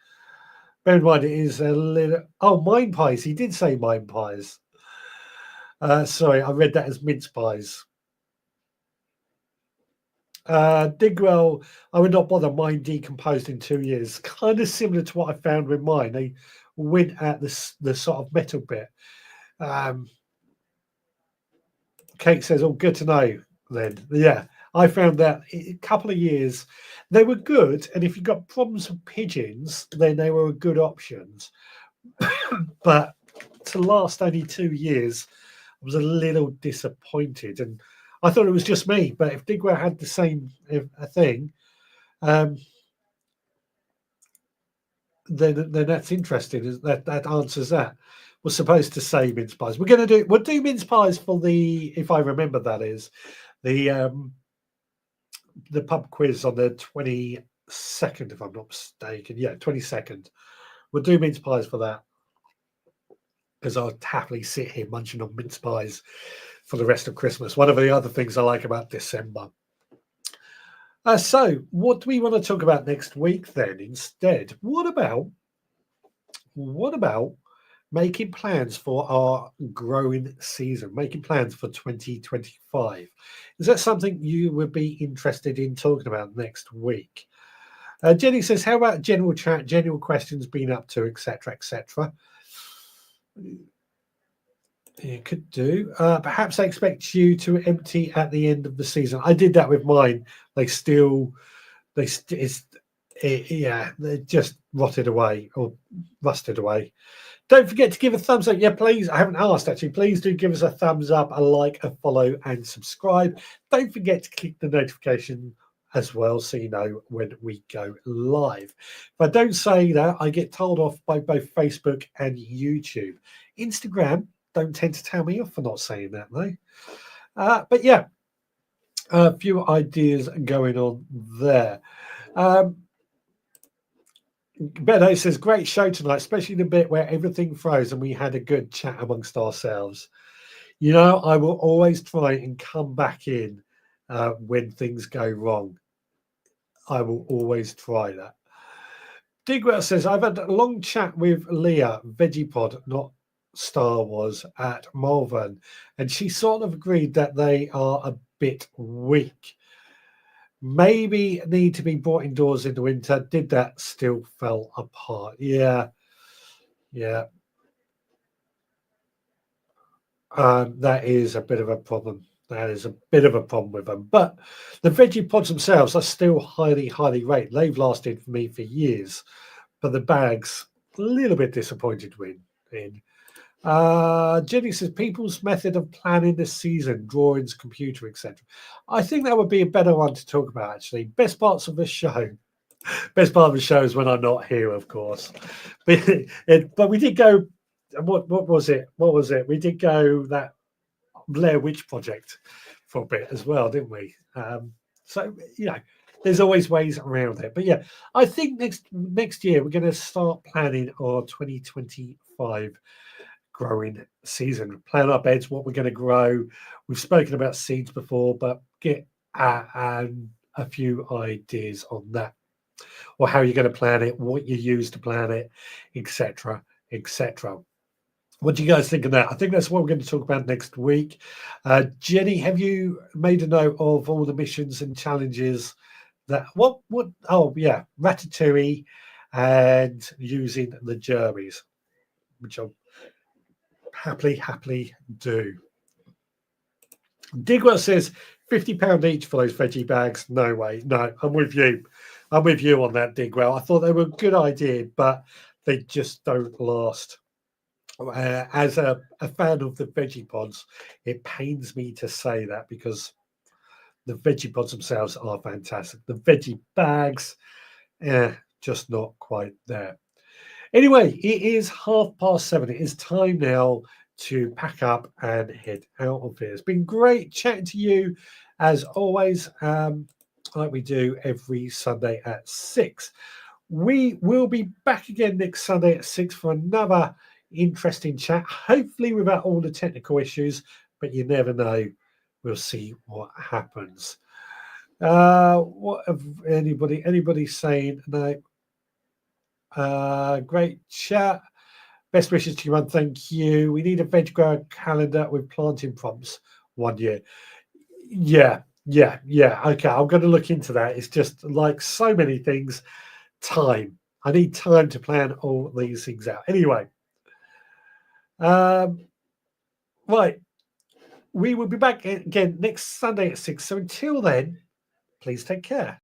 Bear in mind, it is a little... Oh, mine pies. He did say mine pies. Sorry, I read that as mince pies. Digwell, I would not bother. Mine decomposed in 2 years. Kind of similar to what I found with mine. They went at the sort of metal bit. Kate says, oh, good to know then. Yeah, I found that a couple of years, they were good. And if you got problems with pigeons, then they were good options. But to last only 2 years, I was a little disappointed. And I thought it was just me. But if Digwell had the same thing, then that's interesting. That answers that. We're supposed to say mince pies. We'll do mince pies for the, if I remember, that is the pub quiz on the 22nd, if I'm not mistaken. Yeah, 22nd. We'll do mince pies for that, because I'll happily sit here munching on mince pies for the rest of Christmas. One of the other things I like about December. So, what do we want to talk about next week then? Instead, what about making plans for our growing season, making plans for 2025? Is that something you would be interested in talking about next week? Jenny says, how about general chat, general questions, been up to, etc., etc.? You could do. Perhaps I expect you to empty at the end of the season. I did that with mine. They just rotted away or rusted away. Don't forget to give a thumbs up. Yeah, please. I haven't asked actually. Please do give us a thumbs up, a like, a follow, and subscribe. Don't forget to click the notification as well, so you know when we go live. If I don't say that, I get told off by both Facebook and YouTube. Instagram don't tend to tell me off for not saying that though. But yeah, a few ideas going on there. Beto says, great show tonight, especially the bit where everything froze and we had a good chat amongst ourselves. You know, I will always try and come back in when things go wrong. I will always try that. Digwell says, I've had a long chat with Leah, Veggiepod, not Star Wars, at Malvern, and she sort of agreed that they are a bit weak. Maybe need to be brought indoors in the winter. Did that, still fell apart. Yeah. That is a bit of a problem. That is a bit of a problem with them. But the veggie pods themselves are still highly, highly rated. They've lasted for me for years. But the bags, a little bit disappointed in. Jenny says, people's method of planning the season, drawings, computer, etc. I think that would be a better one to talk about, actually. Best parts of the show. Best part of the show is when I'm not here, of course. But we did go, what was it? We did go that Blair Witch Project for a bit as well, didn't we? So, you know, there's always ways around it. But yeah, I think next year we're going to start planning our 2025 growing season. Plan our beds, what we're going to grow. We've spoken about seeds before, but get a few ideas on that, or how you're going to plan it, what you use to plan it, etc., etc. What do you guys think of that? I think that's what we're going to talk about next week. Jenny, have you made a note of all the missions and challenges that oh yeah, Ratatouille and using the Jermies, which I'll happily do. Digwell says £50 each for those veggie bags. No way. No, I'm with you. I'm with you on that, Digwell. I thought they were a good idea, but they just don't last. As a fan of the veggie pods, it pains me to say that because the veggie pods themselves are fantastic. The veggie bags, just not quite there. Anyway, it is 7:30. It is time now to pack up and head out of here. It's been great chatting to you as always, like we do every Sunday at 6. We will be back again next Sunday at 6 for another interesting chat, hopefully without all the technical issues, but you never know. We'll see what happens. What have anybody saying? No. Great chat. Best wishes to you, man. Thank you. We need a veg grower calendar with planting prompts 1 year. Yeah. Okay, I'm going to look into that. It's just like so many things, time. I need time to plan all these things out. Anyway, right. We will be back again next Sunday at 6. So until then, please take care.